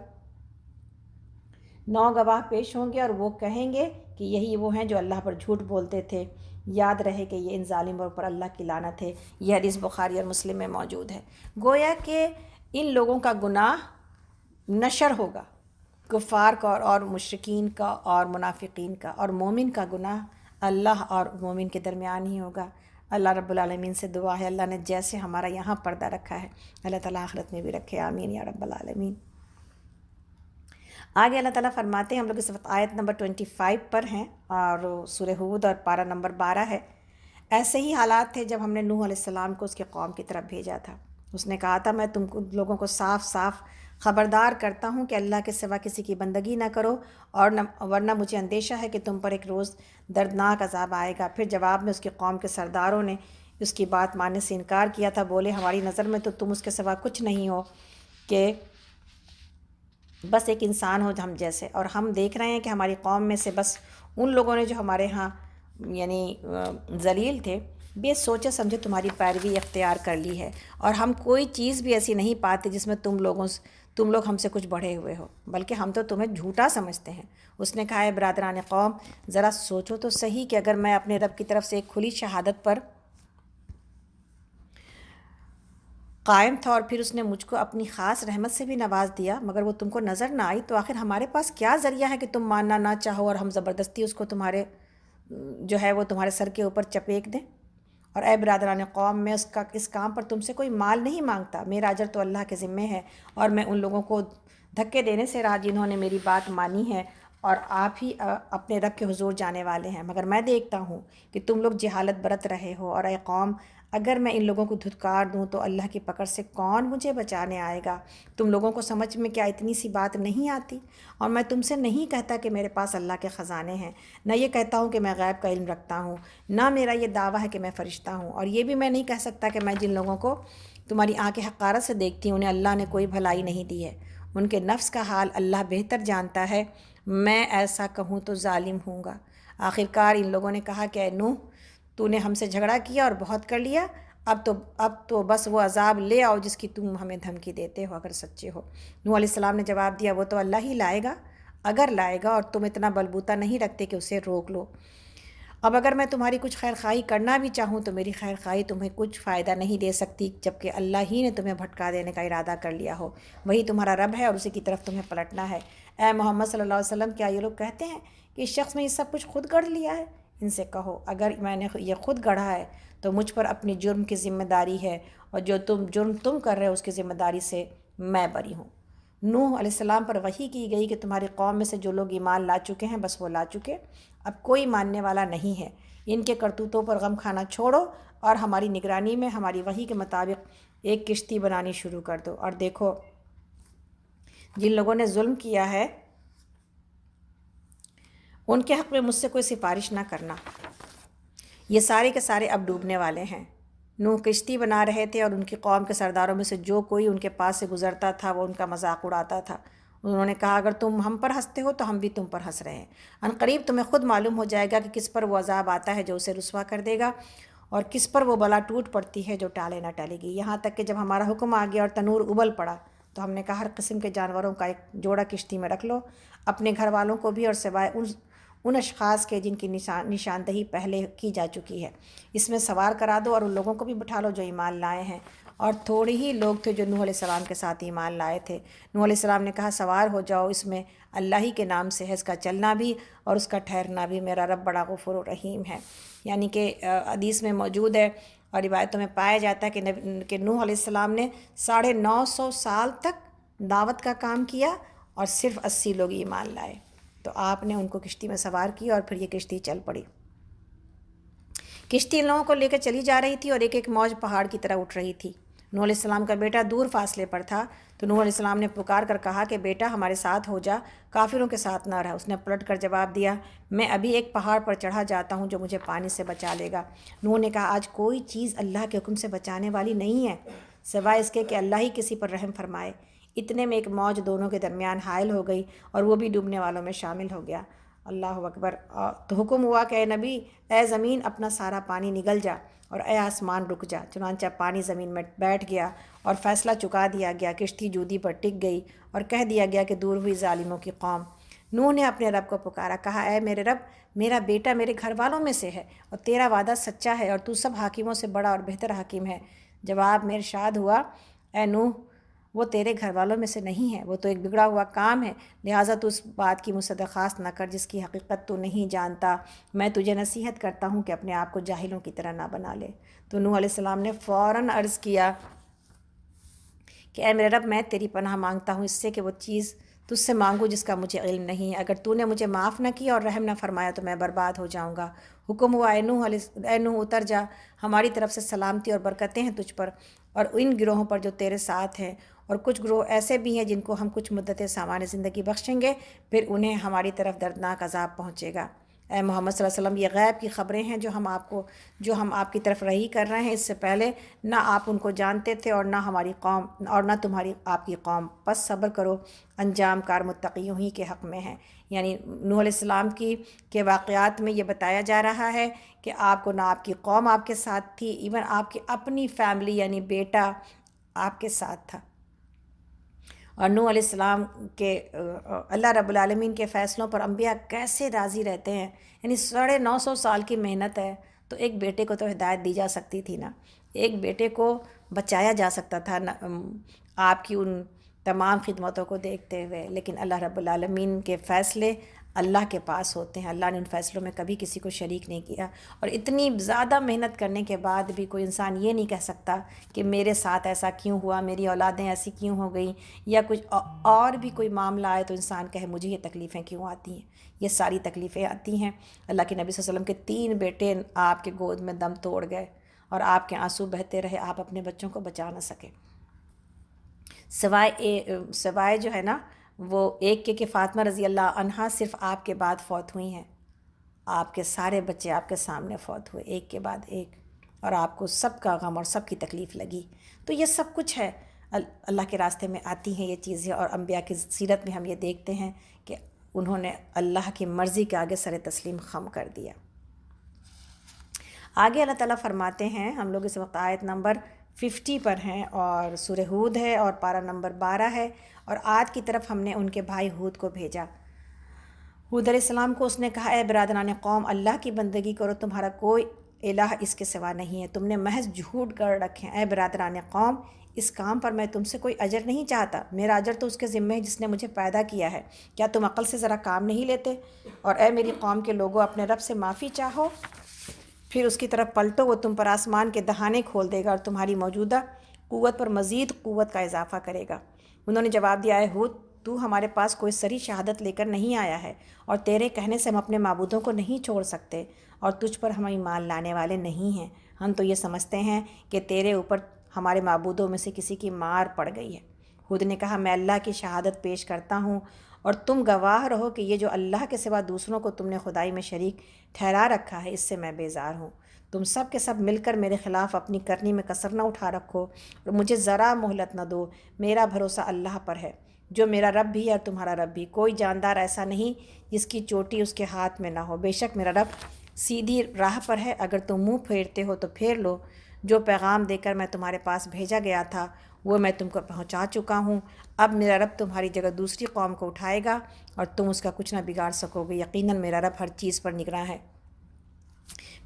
9 گواہ پیش ہوں گے اور وہ کہیں گے کہ یہی وہ ہیں جو اللہ پر جھوٹ بولتے تھے۔ یاد رہے کہ یہ ان ظالموں پر اللہ کی لعنت ہے۔ یہ حدیث بخاری اور مسلم میں موجود ہے۔ گویا کہ ان لوگوں کا گناہ نشر ہوگا، کفار کا اور مشرکین کا اور منافقین کا، اور مومن کا گناہ اللہ اور مومن کے درمیان ہی ہوگا۔ اللہ رب العالمین سے دعا ہے اللہ نے جیسے ہمارا یہاں پردہ رکھا ہے اللہ تعالیٰ آخرت میں بھی رکھے، آمین یا رب العالمین۔ آگے اللہ تعالیٰ فرماتے ہیں، ہم لوگ اس وقت آیت نمبر 25 پر ہیں اور سورہ ہود اور پارہ نمبر 12 ہے۔ ایسے ہی حالات تھے جب ہم نے نوح علیہ السلام کو اس کے قوم کی طرف بھیجا تھا۔ اس نے کہا تھا، میں تم لوگوں کو صاف صاف خبردار کرتا ہوں کہ اللہ کے سوا کسی کی بندگی نہ کرو، اور ورنہ مجھے اندیشہ ہے کہ تم پر ایک روز دردناک عذاب آئے گا۔ پھر جواب میں اس کی قوم کے سرداروں نے اس کی بات ماننے سے انکار کیا تھا، بولے ہماری نظر میں تو تم اس کے سوا کچھ نہیں ہو کہ بس ایک انسان ہو ہم جیسے، اور ہم دیکھ رہے ہیں کہ ہماری قوم میں سے بس ان لوگوں نے جو ہمارے ہاں یعنی ذلیل تھے، بے سوچے سمجھے تمہاری پیروی اختیار کر لی ہے، اور ہم کوئی چیز بھی ایسی نہیں پاتے جس میں تم لوگ ہم سے کچھ بڑھے ہوئے ہو، بلکہ ہم تو تمہیں جھوٹا سمجھتے ہیں۔ اس نے کہا ہے برادران قوم، ذرا سوچو تو صحیح کہ اگر میں اپنے رب کی طرف سے ایک کھلی شہادت پر قائم تھا اور پھر اس نے مجھ کو اپنی خاص رحمت سے بھی نواز دیا، مگر وہ تم کو نظر نہ آئی، تو آخر ہمارے پاس کیا ذریعہ ہے کہ تم ماننا نہ چاہو اور ہم زبردستی اس کو تمہارے جو ہے وہ تمہارے سر کے اوپر چپیک دیں؟ اور اے برادران قوم، میں اس کام پر تم سے کوئی مال نہیں مانگتا، میرا اجر تو اللہ کے ذمے ہے، اور میں ان لوگوں کو دھکے دینے سے راہ جنہوں نے میری بات مانی ہے اور آپ ہی اپنے رب کے حضور جانے والے ہیں، مگر میں دیکھتا ہوں کہ تم لوگ جہالت برت رہے ہو، اور اے قوم، اگر میں ان لوگوں کو دھتکار دوں تو اللہ کی پکڑ سے کون مجھے بچانے آئے گا؟ تم لوگوں کو سمجھ میں کیا اتنی سی بات نہیں آتی؟ اور میں تم سے نہیں کہتا کہ میرے پاس اللہ کے خزانے ہیں، نہ یہ کہتا ہوں کہ میں غیب کا علم رکھتا ہوں، نہ میرا یہ دعویٰ ہے کہ میں فرشتہ ہوں، اور یہ بھی میں نہیں کہہ سکتا کہ میں جن لوگوں کو تمہاری آنکھیں حقارت سے دیکھتی ہیں انہیں اللہ نے کوئی بھلائی نہیں دی ہے، ان کے نفس کا حال اللہ بہتر جانتا ہے، میں ایسا کہوں تو ظالم ہوں گا۔ آخرکار ان لوگوں نے کہا کہ اے نوح، تو نے ہم سے جھگڑا کیا اور بہت کر لیا، اب تو بس وہ عذاب لے آؤ جس کی تم ہمیں دھمکی دیتے ہو اگر سچے ہو۔ نوح علیہ السلام نے جواب دیا، وہ تو اللہ ہی لائے گا اگر لائے گا، اور تم اتنا بلبوتا نہیں رکھتے کہ اسے روک لو۔ اب اگر میں تمہاری کچھ خیر خواہی کرنا بھی چاہوں تو میری خیر خواہی تمہیں کچھ فائدہ نہیں دے سکتی، جبکہ اللہ ہی نے تمہیں بھٹکا دینے کا ارادہ کر لیا ہو، وہی تمہارا رب ہے اور اسی کی طرف تمہیں پلٹنا ہے۔ اے محمد صلی اللہ علیہ وسلم، کیا یہ لوگ کہتے ہیں کہ اس شخص نے یہ سب کچھ خود گڑھ لیا ہے؟ ان سے کہو، اگر میں نے یہ خود گڑھا ہے تو مجھ پر اپنی جرم کی ذمہ داری ہے، اور جو جرم تم کر رہے ہو اس کی ذمہ داری سے میں بری ہوں۔ نوح علیہ السلام پر وحی کی گئی کہ تمہاری قوم میں سے جو لوگ ایمان لا چکے ہیں بس وہ لا چکے، اب کوئی ماننے والا نہیں ہے، ان کے کرتوتوں پر غم کھانا چھوڑو اور ہماری نگرانی میں ہماری وحی کے مطابق ایک کشتی بنانی شروع کر دو، اور دیکھو جن لوگوں نے ظلم کیا ہے ان کے حق میں مجھ سے کوئی سفارش نہ کرنا، یہ سارے کے سارے اب ڈوبنے والے ہیں۔ نوح کشتی بنا رہے تھے اور ان کی قوم کے سرداروں میں سے جو کوئی ان کے پاس سے گزرتا تھا وہ ان کا مذاق اڑاتا تھا۔ انہوں نے کہا، اگر تم ہم پر ہنستے ہو تو ہم بھی تم پر ہنس رہے ہیں، عنقریب تمہیں خود معلوم ہو جائے گا کہ کس پر وہ عذاب آتا ہے جو اسے رسوا کر دے گا، اور کس پر وہ بلا ٹوٹ پڑتی ہے جو ٹالے نہ ٹالے گی۔ یہاں تک کہ جب ہمارا حکم آ گیا اور تنور ابل پڑا تو ہم نے کہا، ہر قسم کے جانوروں کا ایک جوڑا کشتی میں رکھ لو، اپنے گھر والوں کو بھی اور سوائے ان اشخاص کے جن کی نشاندہی پہلے کی جا چکی ہے، اس میں سوار کرا دو، اور ان لوگوں کو بھی بٹھا لو جو ایمان لائے ہیں۔ اور تھوڑے ہی لوگ تھے جو نوح علیہ السلام کے ساتھ ایمان لائے تھے۔ نوح علیہ السلام نے کہا، سوار ہو جاؤ، اس میں اللہ ہی کے نام سے ہے، اس کا چلنا بھی اور اس کا ٹھہرنا بھی، میرا رب بڑا غفور و رحیم ہے۔ یعنی کہ حدیث میں موجود ہے اور روایتوں میں پایا جاتا ہے کہ نوح علیہ السلام نے 950 سال تک دعوت کا کام کیا اور صرف 80 لوگ ایمان لائے، تو آپ نے ان کو کشتی میں سوار کیا اور پھر یہ کشتی چل پڑی۔ کشتی ان لوگوں کو لے کر چلی جا رہی تھی اور ایک ایک موج پہاڑ کی طرح اٹھ رہی تھی۔ نوح علیہ السلام کا بیٹا دور فاصلے پر تھا، تو نوح علیہ السلام نے پکار کر کہا کہ بیٹا ہمارے ساتھ ہو جا، کافروں کے ساتھ نہ رہ۔ اس نے پلٹ کر جواب دیا، میں ابھی ایک پہاڑ پر چڑھا جاتا ہوں جو مجھے پانی سے بچا لے گا۔ نوح نے کہا، آج کوئی چیز اللہ کے حکم سے بچانے والی نہیں ہے سوائے اس کے کہ اللہ ہی کسی پر رحم فرمائے۔ اتنے میں ایک موج دونوں کے درمیان حائل ہو گئی اور وہ بھی ڈوبنے والوں میں شامل ہو گیا۔ اللہ اکبر۔ تو حکم ہوا کہ اے نبی، اے زمین اپنا سارا پانی نگل جا، اور اے آسمان رک جا۔ چنانچہ پانی زمین میں بیٹھ گیا اور فیصلہ چکا دیا گیا، کشتی جودی پر ٹک گئی اور کہہ دیا گیا کہ دور ہوئی ظالموں کی قوم۔ نوح نے اپنے رب کو پکارا، کہا، اے میرے رب، میرا بیٹا میرے گھر والوں میں سے ہے اور تیرا وعدہ سچا ہے اور تو سب حاکموں سے بڑا اور بہتر حکیم ہے۔ جواب میں ارشاد ہوا، اے نوح، وہ تیرے گھر والوں میں سے نہیں ہے، وہ تو ایک بگڑا ہوا کام ہے، لہٰذا تو اس بات کی مجھ سے درخواست نہ کر جس کی حقیقت تو نہیں جانتا۔ میں تجھے نصیحت کرتا ہوں کہ اپنے آپ کو جاہلوں کی طرح نہ بنا لے۔ تو نوح علیہ السلام نے فوراً عرض کیا کہ اے میرے رب، میں تیری پناہ مانگتا ہوں اس سے کہ وہ چیز تجھ سے مانگوں جس کا مجھے علم نہیں ہے، اگر تو نے مجھے معاف نہ کیا اور رحم نہ فرمایا تو میں برباد ہو جاؤں گا۔ حکم ہوا، اے نوح اتر جا، ہماری طرف سے سلامتی اور برکتیں ہیں تجھ پر اور ان گروہوں پر جو تیرے ساتھ ہیں، اور کچھ گروہ ایسے بھی ہیں جن کو ہم کچھ مدت سامان زندگی بخشیں گے، پھر انہیں ہماری طرف دردناک عذاب پہنچے گا۔ اے محمد صلی اللہ علیہ وسلم، یہ غیب کی خبریں ہیں جو ہم آپ کی طرف رہی کر رہے ہیں، اس سے پہلے نہ آپ ان کو جانتے تھے اور نہ ہماری قوم اور نہ آپ کی قوم، پس صبر کرو، انجام کار متقیوں ہی کے حق میں ہے۔ یعنی نوح علیہ السلام کے واقعات میں یہ بتایا جا رہا ہے کہ آپ کو نہ آپ کی قوم آپ کے ساتھ تھی، ایون آپ کی اپنی فیملی یعنی بیٹا آپ کے ساتھ تھا۔ اور نوح علیہ السلام کے اللہ رب العالمین کے فیصلوں پر انبیاء کیسے راضی رہتے ہیں، یعنی 950 سال کی محنت ہے، تو ایک بیٹے کو تو ہدایت دی جا سکتی تھی نا، ایک بیٹے کو بچایا جا سکتا تھا آپ کی ان تمام خدمتوں کو دیکھتے ہوئے، لیکن اللہ رب العالمین کے فیصلے اللہ کے پاس ہوتے ہیں، اللہ نے ان فیصلوں میں کبھی کسی کو شریک نہیں کیا۔ اور اتنی زیادہ محنت کرنے کے بعد بھی کوئی انسان یہ نہیں کہہ سکتا کہ میرے ساتھ ایسا کیوں ہوا، میری اولادیں ایسی کیوں ہو گئیں، یا کچھ اور بھی کوئی معاملہ آئے تو انسان کہے مجھے یہ تکلیفیں کیوں آتی ہیں۔ یہ ساری تکلیفیں آتی ہیں، اللہ کے نبی صلی اللہ علیہ وسلم کے 3 بیٹے آپ کے گود میں دم توڑ گئے اور آپ کے آنسو بہتے رہے، آپ اپنے بچوں کو بچا نہ سکے، سوائے جو ہے نا وہ ایک کہ فاطمہ رضی اللہ عنہا صرف آپ کے بعد فوت ہوئی ہیں، آپ کے سارے بچے آپ کے سامنے فوت ہوئے ایک کے بعد ایک، اور آپ کو سب کا غم اور سب کی تکلیف لگی۔ تو یہ سب کچھ ہے، اللہ کے راستے میں آتی ہیں یہ چیزیں، اور انبیاء کی سیرت میں ہم یہ دیکھتے ہیں کہ انہوں نے اللہ کی مرضی کے آگے سر تسلیم خم کر دیا۔ آگے اللہ تعالیٰ فرماتے ہیں، ہم لوگ اس وقت آیت نمبر 50 پر ہیں اور سورہ ہود ہے اور پارہ نمبر 12 ہے، اور عاد کی طرف ہم نے ان کے بھائی ہود کو بھیجا۔ ہود علیہ السلام کو اس نے کہا، اے برادران قوم، اللہ کی بندگی کرو، تمہارا کوئی الہ اس کے سوا نہیں ہے، تم نے محض جھوٹ گڑھ رکھے ہیں۔ اے برادران قوم، اس کام پر میں تم سے کوئی اجر نہیں چاہتا، میرا اجر تو اس کے ذمہ ہے جس نے مجھے پیدا کیا ہے، کیا تم عقل سے ذرا کام نہیں لیتے؟ اور اے میری قوم کے لوگوں، اپنے رب سے معافی چاہو، پھر اس کی طرف پلٹو، وہ تم پر آسمان کے دہانے کھول دے گا اور تمہاری موجودہ قوت پر مزید قوت کا اضافہ کرے گا۔ انہوں نے جواب دیا، اے ہود، تو ہمارے پاس کوئی صریح شہادت لے کر نہیں آیا ہے، اور تیرے کہنے سے ہم اپنے معبودوں کو نہیں چھوڑ سکتے، اور تجھ پر ہم ایمان لانے والے نہیں ہیں، ہم تو یہ سمجھتے ہیں کہ تیرے اوپر ہمارے معبودوں میں سے کسی کی مار پڑ گئی ہے۔ ہود نے کہا، میں اللہ کی شہادت پیش کرتا ہوں اور تم گواہ رہو کہ یہ جو اللہ کے سوا دوسروں کو تم نے خدائی میں شریک ٹھہرا رکھا ہے، اس سے میں بیزار ہوں۔ تم سب کے سب مل کر میرے خلاف اپنی کرنی میں کسر نہ اٹھا رکھو اور مجھے ذرا مہلت نہ دو، میرا بھروسہ اللہ پر ہے جو میرا رب بھی ہے اور تمہارا رب بھی، کوئی جاندار ایسا نہیں جس کی چوٹی اس کے ہاتھ میں نہ ہو، بے شک میرا رب سیدھی راہ پر ہے، اگر تم منہ پھیرتے ہو تو پھیر لو، جو پیغام دے کر میں تمہارے پاس بھیجا گیا تھا وہ میں تم کو پہنچا چکا ہوں، اب میرا رب تمہاری جگہ دوسری قوم کو اٹھائے گا اور تم اس کا کچھ نہ بگاڑ سکو گے، یقیناً میرا رب ہر چیز پر نگراں ہے۔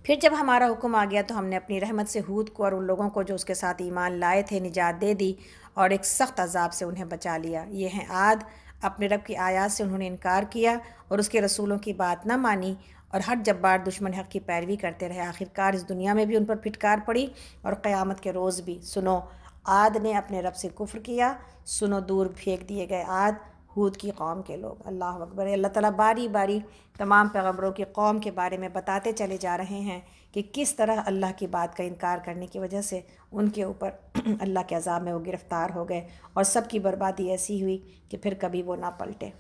پھر جب ہمارا حکم آ گیا تو ہم نے اپنی رحمت سے ہود کو اور ان لوگوں کو جو اس کے ساتھ ایمان لائے تھے نجات دے دی اور ایک سخت عذاب سے انہیں بچا لیا۔ یہ ہیں عاد، اپنے رب کی آیات سے انہوں نے انکار کیا اور اس کے رسولوں کی بات نہ مانی اور ہر جبار دشمن حق کی پیروی کرتے رہے، آخرکار اس دنیا میں بھی ان پر پھٹکار پڑی اور قیامت کے روز بھی۔ سنو، عاد نے اپنے رب سے کفر کیا، سنو دور پھینک دیے گئے عاد، ہود کی قوم کے لوگ۔ اللہ اکبر۔ اللہ تعالیٰ باری باری تمام پیغمبروں کی قوم کے بارے میں بتاتے چلے جا رہے ہیں کہ کس طرح اللہ کی بات کا انکار کرنے کی وجہ سے ان کے اوپر اللہ کے عذاب میں وہ گرفتار ہو گئے اور سب کی بربادی ایسی ہوئی کہ پھر کبھی وہ نہ پلٹے۔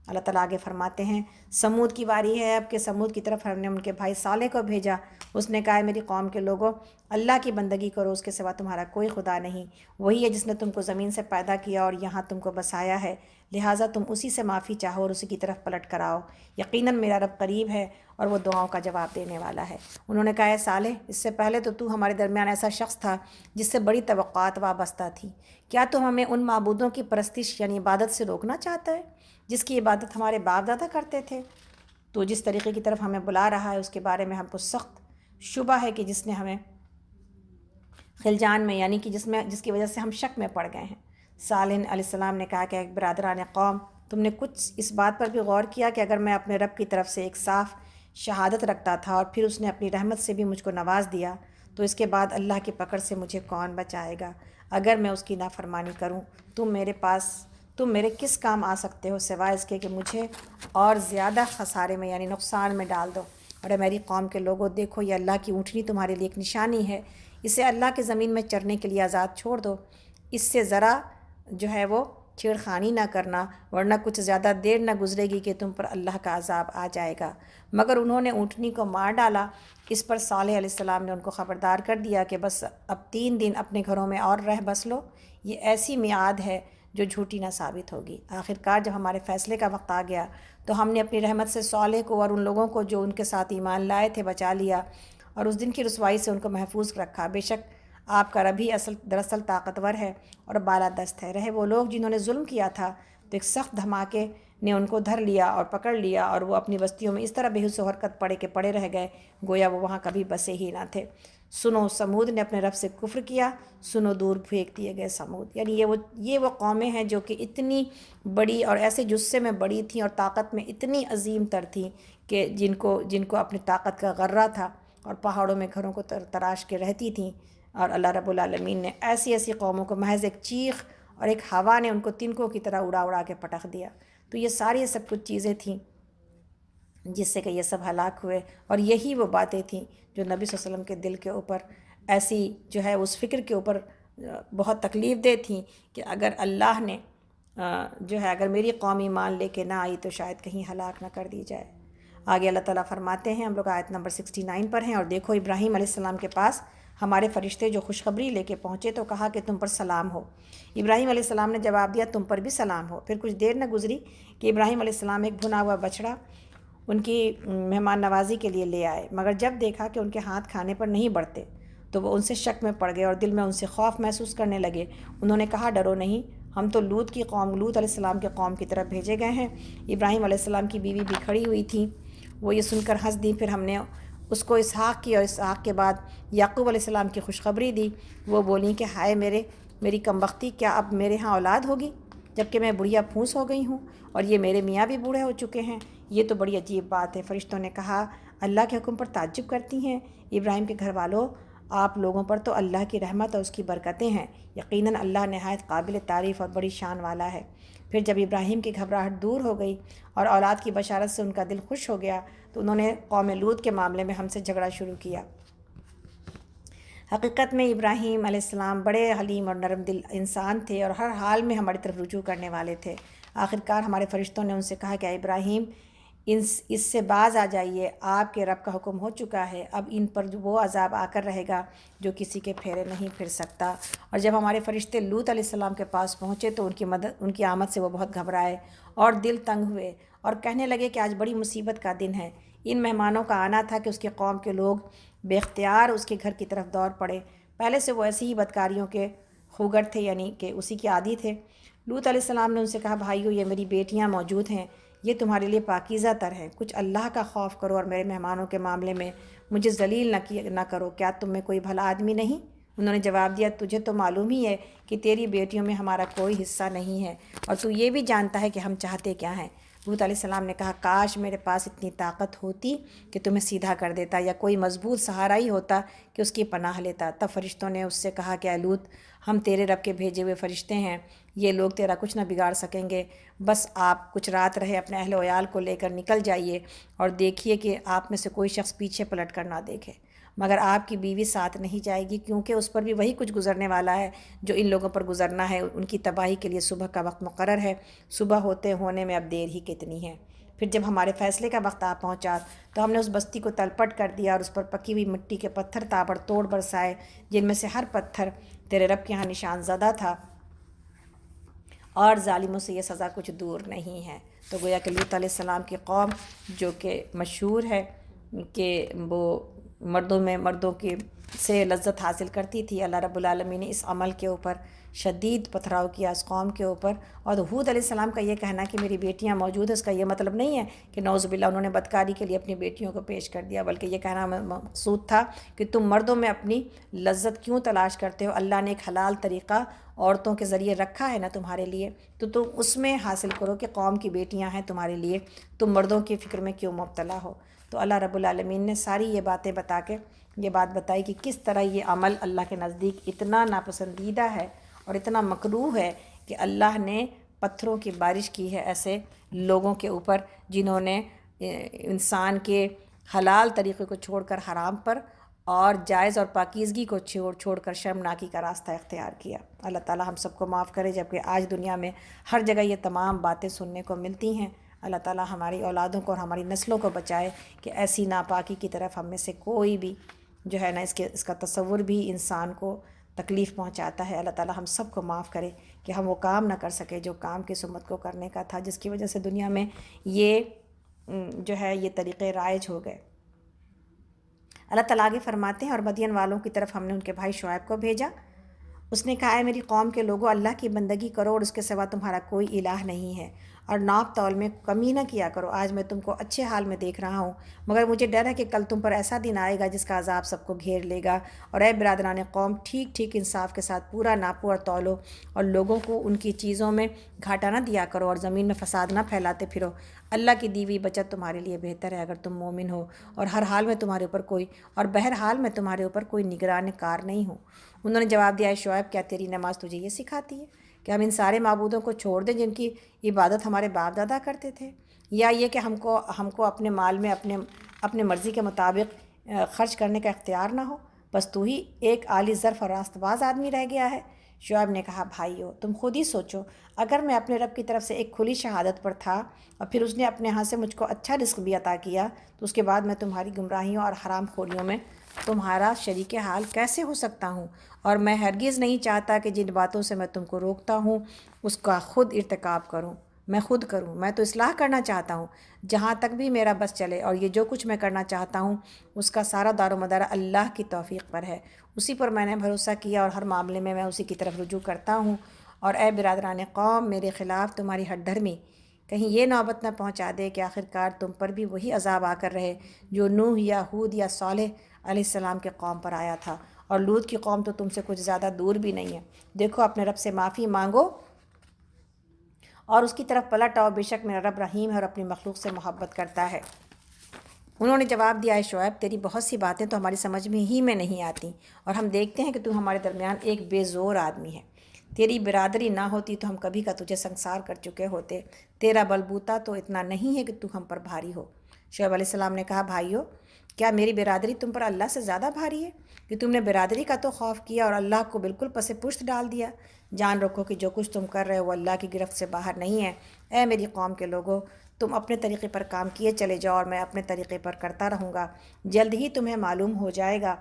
اللہ تعالیٰ آگے فرماتے ہیں، سمود کی باری ہے اب کہ سمود کی طرف ہم نے ان کے بھائی صالح کو بھیجا، اس نے کہا، میری قوم کے لوگوں، اللہ کی بندگی کرو، اس کے سوا تمہارا کوئی خدا نہیں، وہی ہے جس نے تم کو زمین سے پیدا کیا اور یہاں تم کو بسایا ہے، لہٰذا تم اسی سے معافی چاہو اور اسی کی طرف پلٹ کر آؤ، یقیناً میرا رب قریب ہے اور وہ دعاؤں کا جواب دینے والا ہے۔ انہوں نے کہا، اے صالح، اس سے پہلے تو ہمارے درمیان ایسا شخص تھا جس سے بڑی توقعات وابستہ تھی، کیا تم ہمیں ان معبودوں کی پرستش یعنی عبادت سے روکنا چاہتا ہے جس کی عبادت ہمارے باپ دادا کرتے تھے؟ تو جس طریقے کی طرف ہمیں بلا رہا ہے اس کے بارے میں ہم کو سخت شبہ ہے کہ جس نے ہمیں خلجان میں یعنی کہ جس کی وجہ سے ہم شک میں پڑ گئے ہیں۔ صالح علیہ السلام نے کہا کہ ایک برادران قوم، تم نے کچھ اس بات پر بھی غور کیا کہ اگر میں اپنے رب کی طرف سے ایک صاف شہادت رکھتا تھا اور پھر اس نے اپنی رحمت سے بھی مجھ کو نواز دیا تو اس کے بعد اللہ کی پکڑ سے مجھے کون بچائے گا؟ اگر میں اس کی نافرمانی کروں تم میرے کس کام آ سکتے ہو سوائے اس کے کہ مجھے اور زیادہ خسارے میں یعنی نقصان میں ڈال دو۔ اور میری قوم کے لوگوں، دیکھو یہ اللہ کی اونٹنی تمہارے لیے ایک نشانی ہے، اسے اللہ کے زمین میں چرنے کے لیے آزاد چھوڑ دو، اس سے ذرا جو ہے وہ چھیڑخانی نہ کرنا، ورنہ کچھ زیادہ دیر نہ گزرے گی کہ تم پر اللہ کا عذاب آ جائے گا۔ مگر انہوں نے اونٹنی کو مار ڈالا۔ اس پر صالح علیہ السلام نے ان کو خبردار کر دیا کہ بس اب 3 دن اپنے گھروں میں اور رہ بس لو، یہ ایسی میعاد ہے جو جھوٹی نہ ثابت ہوگی۔ آخرکار جب ہمارے فیصلے کا وقت آ گیا تو ہم نے اپنی رحمت سے صالح کو اور ان لوگوں کو جو ان کے ساتھ ایمان لائے تھے بچا لیا، اور اس دن کی رسوائی سے ان کو محفوظ رکھا۔ بے شک آپ کا رب ہی دراصل طاقتور ہے اور بالادست ہے۔ رہے وہ لوگ جنہوں نے ظلم کیا تھا تو ایک سخت دھماکے نے ان کو دھر لیا اور پکڑ لیا، اور وہ اپنی بستیوں میں اس طرح بے حس و حرکت پڑے کہ پڑے رہ گئے گویا وہ وہاں کبھی بسے ہی نہ تھے۔ سنو سمود نے اپنے رب سے کفر کیا، سنو دور پھینک دیے گئے سمود۔ یعنی یہ وہ قومیں ہیں جو کہ اتنی بڑی اور ایسے جثے میں بڑی تھیں اور طاقت میں اتنی عظیم تر تھیں کہ جن کو اپنی طاقت کا غرہ تھا، اور پہاڑوں میں گھروں کو تراش کے رہتی تھیں، اور اللہ رب العالمین نے ایسی قوموں کو محض ایک چیخ اور ایک ہوا نے ان کو تنکوں کی طرح اڑا اڑا کے پٹخ دیا۔ تو یہ سب کچھ چیزیں تھیں جس سے کہ یہ سب ہلاک ہوئے، اور یہی وہ باتیں تھیں جو نبی صلی اللہ علیہ وسلم کے دل کے اوپر ایسی جو ہے اس فکر کے اوپر بہت تکلیف دہ تھیں کہ اگر اللہ نے جو ہے اگر میری قوم ایمان لے کے نہ آئی تو شاید کہیں ہلاک نہ کر دی جائے۔ آگے اللہ تعالیٰ فرماتے ہیں، ہم لوگ آیت نمبر 69 پر ہیں، اور دیکھو ابراہیم علیہ السلام کے پاس ہمارے فرشتے جو خوشخبری لے کے پہنچے تو کہا کہ تم پر سلام ہو۔ ابراہیم علیہ السلام نے جواب دیا، تم پر بھی سلام ہو۔ پھر کچھ دیر نہ گزری کہ ابراہیم علیہ السلام ایک بھنا ہوا بچڑا ان کی مہمان نوازی کے لیے لے آئے، مگر جب دیکھا کہ ان کے ہاتھ کھانے پر نہیں بڑھتے تو وہ ان سے شک میں پڑ گئے اور دل میں ان سے خوف محسوس کرنے لگے۔ انہوں نے کہا، ڈرو نہیں، ہم تو لوط علیہ السلام کے قوم کی طرف بھیجے گئے ہیں۔ ابراہیم علیہ السلام کی بیوی بھی کھڑی ہوئی تھی، وہ یہ سن کر ہنس دی۔ پھر ہم نے اس کو اسحاق کی اور اسحاق کے بعد یعقوب علیہ السلام کی خوشخبری دی۔ وہ بولیں کہ ہائے میری کمبختی، کیا اب میرے ہاں اولاد ہوگی جبکہ میں بڑھیا پھونس ہو گئی ہوں اور یہ میرے میاں بھی بوڑھے ہو چکے ہیں؟ یہ تو بڑی عجیب بات ہے۔ فرشتوں نے کہا، اللہ کے حکم پر تعجب کرتی ہیں؟ ابراہیم کے گھر والوں، آپ لوگوں پر تو اللہ کی رحمت اور اس کی برکتیں ہیں، یقیناً اللہ نہایت قابل تعریف اور بڑی شان والا ہے۔ پھر جب ابراہیم کی گھبراہٹ دور ہو گئی اور اولاد کی بشارت سے ان کا دل خوش ہو گیا تو انہوں نے قوم لوط کے معاملے میں ہم سے جھگڑا شروع کیا۔ حقیقت میں ابراہیم علیہ السلام بڑے حلیم اور نرم دل انسان تھے اور ہر حال میں ہماری طرف رجوع کرنے والے تھے۔ آخرکار ہمارے فرشتوں نے ان سے کہا کہ اے ابراہیم، اس سے باز آ جائیے، آپ کے رب کا حکم ہو چکا ہے، اب ان پر وہ عذاب آ کر رہے گا جو کسی کے پھیرے نہیں پھر سکتا۔ اور جب ہمارے فرشتے لوط علیہ السلام کے پاس پہنچے تو ان کی آمد سے وہ بہت گھبرائے اور دل تنگ ہوئے اور کہنے لگے کہ آج بڑی مصیبت کا دن ہے۔ ان مہمانوں کا آنا تھا کہ اس کے قوم کے لوگ بے اختیار اس کے گھر کی طرف دوڑ پڑے۔ پہلے سے وہ ایسی ہی بدکاریوں کے خوگر تھے، یعنی کہ اسی کے عادی تھے۔ لوط علیہ السلام نے ان سے کہا، بھائیو، یہ میری بیٹیاں موجود ہیں، یہ تمہارے لیے پاکیزہ تر ہیں، کچھ اللہ کا خوف کرو اور میرے مہمانوں کے معاملے میں مجھے ذلیل نہ کرو، کیا تم میں کوئی بھلا آدمی نہیں؟ انہوں نے جواب دیا، تجھے تو معلوم ہی ہے کہ تیری بیٹیوں میں ہمارا کوئی حصہ نہیں ہے، اور تو یہ بھی جانتا ہے کہ ہم چاہتے کیا ہیں۔ لوط علیہ السلام نے کہا، کاش میرے پاس اتنی طاقت ہوتی کہ تمہیں سیدھا کر دیتا، یا کوئی مضبوط سہارا ہی ہوتا کہ اس کی پناہ لیتا۔ تب فرشتوں نے اس سے کہا کہ اے لوط، ہم تیرے رب کے بھیجے ہوئے فرشتے ہیں، یہ لوگ تیرا کچھ نہ بگاڑ سکیں گے، بس آپ کچھ رات رہے اپنے اہل و عیال کو لے کر نکل جائیے اور دیکھیے کہ آپ میں سے کوئی شخص پیچھے پلٹ کر نہ دیکھے، مگر آپ کی بیوی ساتھ نہیں جائے گی، کیونکہ اس پر بھی وہی کچھ گزرنے والا ہے جو ان لوگوں پر گزرنا ہے۔ ان کی تباہی کے لیے صبح کا وقت مقرر ہے، صبح ہونے میں اب دیر ہی کتنی ہے۔ پھر جب ہمارے فیصلے کا وقت آ پہنچا تو ہم نے اس بستی کو تلپٹ کر دیا اور اس پر پکی ہوئی مٹی کے پتھر تابڑ توڑ برسائے، جن میں سے ہر پتھر تیرے رب کے یہاں نشان زدہ تھا، اور ظالموں سے یہ سزا کچھ دور نہیں ہے۔ تو گویا کہ لوط علیہ السلام کی قوم جو کہ مشہور ہے کہ وہ مردوں کی سے لذت حاصل کرتی تھی، اللہ رب العالمین نے اس عمل کے اوپر شدید پتھراؤ کیا اس قوم کے اوپر۔ اور ہود علیہ السلام کا یہ کہنا کہ میری بیٹیاں موجود ہیں، اس کا یہ مطلب نہیں ہے کہ نعوذ باللہ انہوں نے بدکاری کے لیے اپنی بیٹیوں کو پیش کر دیا، بلکہ یہ کہنا مقصود تھا کہ تم مردوں میں اپنی لذت کیوں تلاش کرتے ہو؟ اللہ نے ایک حلال طریقہ عورتوں کے ذریعے رکھا ہے نا تمہارے لیے، تو تم اس میں حاصل کرو کہ قوم کی بیٹیاں ہیں تمہارے لیے، تم مردوں کی فکر میں کیوں مبتلا ہو؟ تو اللہ رب العالمین نے ساری یہ باتیں بتا کے یہ بات بتائی کہ کس طرح یہ عمل اللہ کے نزدیک اتنا ناپسندیدہ ہے اور اتنا مکروہ ہے کہ اللہ نے پتھروں کی بارش کی ہے ایسے لوگوں کے اوپر جنہوں نے انسان کے حلال طریقے کو چھوڑ کر حرام پر اور جائز اور پاکیزگی کو چھوڑ کر شرمناکی کا راستہ اختیار کیا۔ اللہ تعالی ہم سب کو معاف کرے، جبکہ آج دنیا میں ہر جگہ یہ تمام باتیں سننے کو ملتی ہیں۔ اللہ تعالی ہماری اولادوں کو اور ہماری نسلوں کو بچائے کہ ایسی ناپاکی کی طرف ہم میں سے کوئی بھی جو ہے نا اس کا تصور بھی انسان کو تکلیف پہنچاتا ہے۔ اللہ تعالی ہم سب کو معاف کرے کہ ہم وہ کام نہ کر سکے جو کام کس امت کو کرنے کا تھا، جس کی وجہ سے دنیا میں یہ جو ہے یہ طریقے رائج ہو گئے۔ اللہ تعالیٰ آگے فرماتے ہیں، اور مدین والوں کی طرف ہم نے ان کے بھائی شعیب کو بھیجا۔ اس نے کہا، اے میری قوم کے لوگوں، اللہ کی بندگی کرو اور اس کے سوا تمہارا کوئی الہ نہیں ہے، اور ناپ تول میں کمی نہ کیا کرو۔ آج میں تم کو اچھے حال میں دیکھ رہا ہوں، مگر مجھے ڈر ہے کہ کل تم پر ایسا دن آئے گا جس کا عذاب سب کو گھیر لے گا۔ اور اے برادران قوم، ٹھیک ٹھیک انصاف کے ساتھ پورا ناپو اور تولو، اور لوگوں کو ان کی چیزوں میں گھاٹا نہ دیا کرو، اور زمین میں فساد نہ پھیلاتے پھرو۔ اللہ کی دی ہوئی بچت تمہارے لیے بہتر ہے اگر تم مومن ہو، اور ہر حال میں تمہارے اوپر کوئی اور بہرحال میں تمہارے اوپر کوئی نگران کار نہیں ہوں۔ انہوں نے جواب دیا، اے شعیب، کیا تیری نماز تجھے یہ سکھاتی ہے کہ ہم ان سارے معبودوں کو چھوڑ دیں جن کی عبادت ہمارے باپ دادا کرتے تھے، یا یہ کہ ہم کو اپنے مال میں اپنے مرضی کے مطابق خرچ کرنے کا اختیار نہ ہو؟ بس تو ہی ایک عالی ظرف اور راست باز آدمی رہ گیا ہے۔ شعیب نے کہا، بھائیو، تم خود ہی سوچو، اگر میں اپنے رب کی طرف سے ایک کھلی شہادت پر تھا اور پھر اس نے اپنے ہاں سے مجھ کو اچھا رزق بھی عطا کیا، تو اس کے بعد میں تمہاری گمراہیوں اور حرام خوریوں میں تمہارا شریک حال کیسے ہو سکتا ہوں؟ اور میں ہرگز نہیں چاہتا کہ جن باتوں سے میں تم کو روکتا ہوں اس کا خود ارتکاب کروں، میں خود کروں۔ میں تو اصلاح کرنا چاہتا ہوں جہاں تک بھی میرا بس چلے، اور یہ جو کچھ میں کرنا چاہتا ہوں اس کا سارا دار و مدار اللہ کی توفیق پر ہے۔ اسی پر میں نے بھروسہ کیا اور ہر معاملے میں اسی کی طرف رجوع کرتا ہوں۔ اور اے برادران قوم، میرے خلاف تمہاری ہٹ دھرمی کہیں یہ نوبت نہ پہنچا دے کہ آخرکار تم پر بھی وہی عذاب آ کر رہے جو نوح یا ہود یا صالح علیہ السلام کے قوم پر آیا تھا، اور لوط کی قوم تو تم سے کچھ زیادہ دور بھی نہیں ہے۔ دیکھو، اپنے رب سے معافی مانگو اور اس کی طرف پلٹ آؤ، بے شک میرا رب رحیم ہے اور اپنی مخلوق سے محبت کرتا ہے۔ انہوں نے جواب دیا، اے شعیب، تیری بہت سی باتیں تو ہماری سمجھ میں نہیں آتی، اور ہم دیکھتے ہیں کہ تو ہمارے درمیان ایک بے زور آدمی ہے۔ تیری برادری نہ ہوتی تو ہم کبھی کا تجھے سنسار کر چکے ہوتے۔ تیرا بلبوتا تو اتنا نہیں ہے کہ تو ہم پر بھاری ہو۔ شعیب علیہ السلام نے کہا، بھائیو، کیا میری برادری تم پر اللہ سے زیادہ بھاری ہے کہ تم نے برادری کا تو خوف کیا اور اللہ کو بالکل پس پشت ڈال دیا؟ جان رکھو کہ جو کچھ تم کر رہے ہو وہ اللہ کی گرفت سے باہر نہیں ہے۔ اے میری قوم کے لوگوں، تم اپنے طریقے پر کام کیے چلے جاؤ اور میں اپنے طریقے پر کرتا رہوں گا۔ جلد ہی تمہیں معلوم ہو جائے گا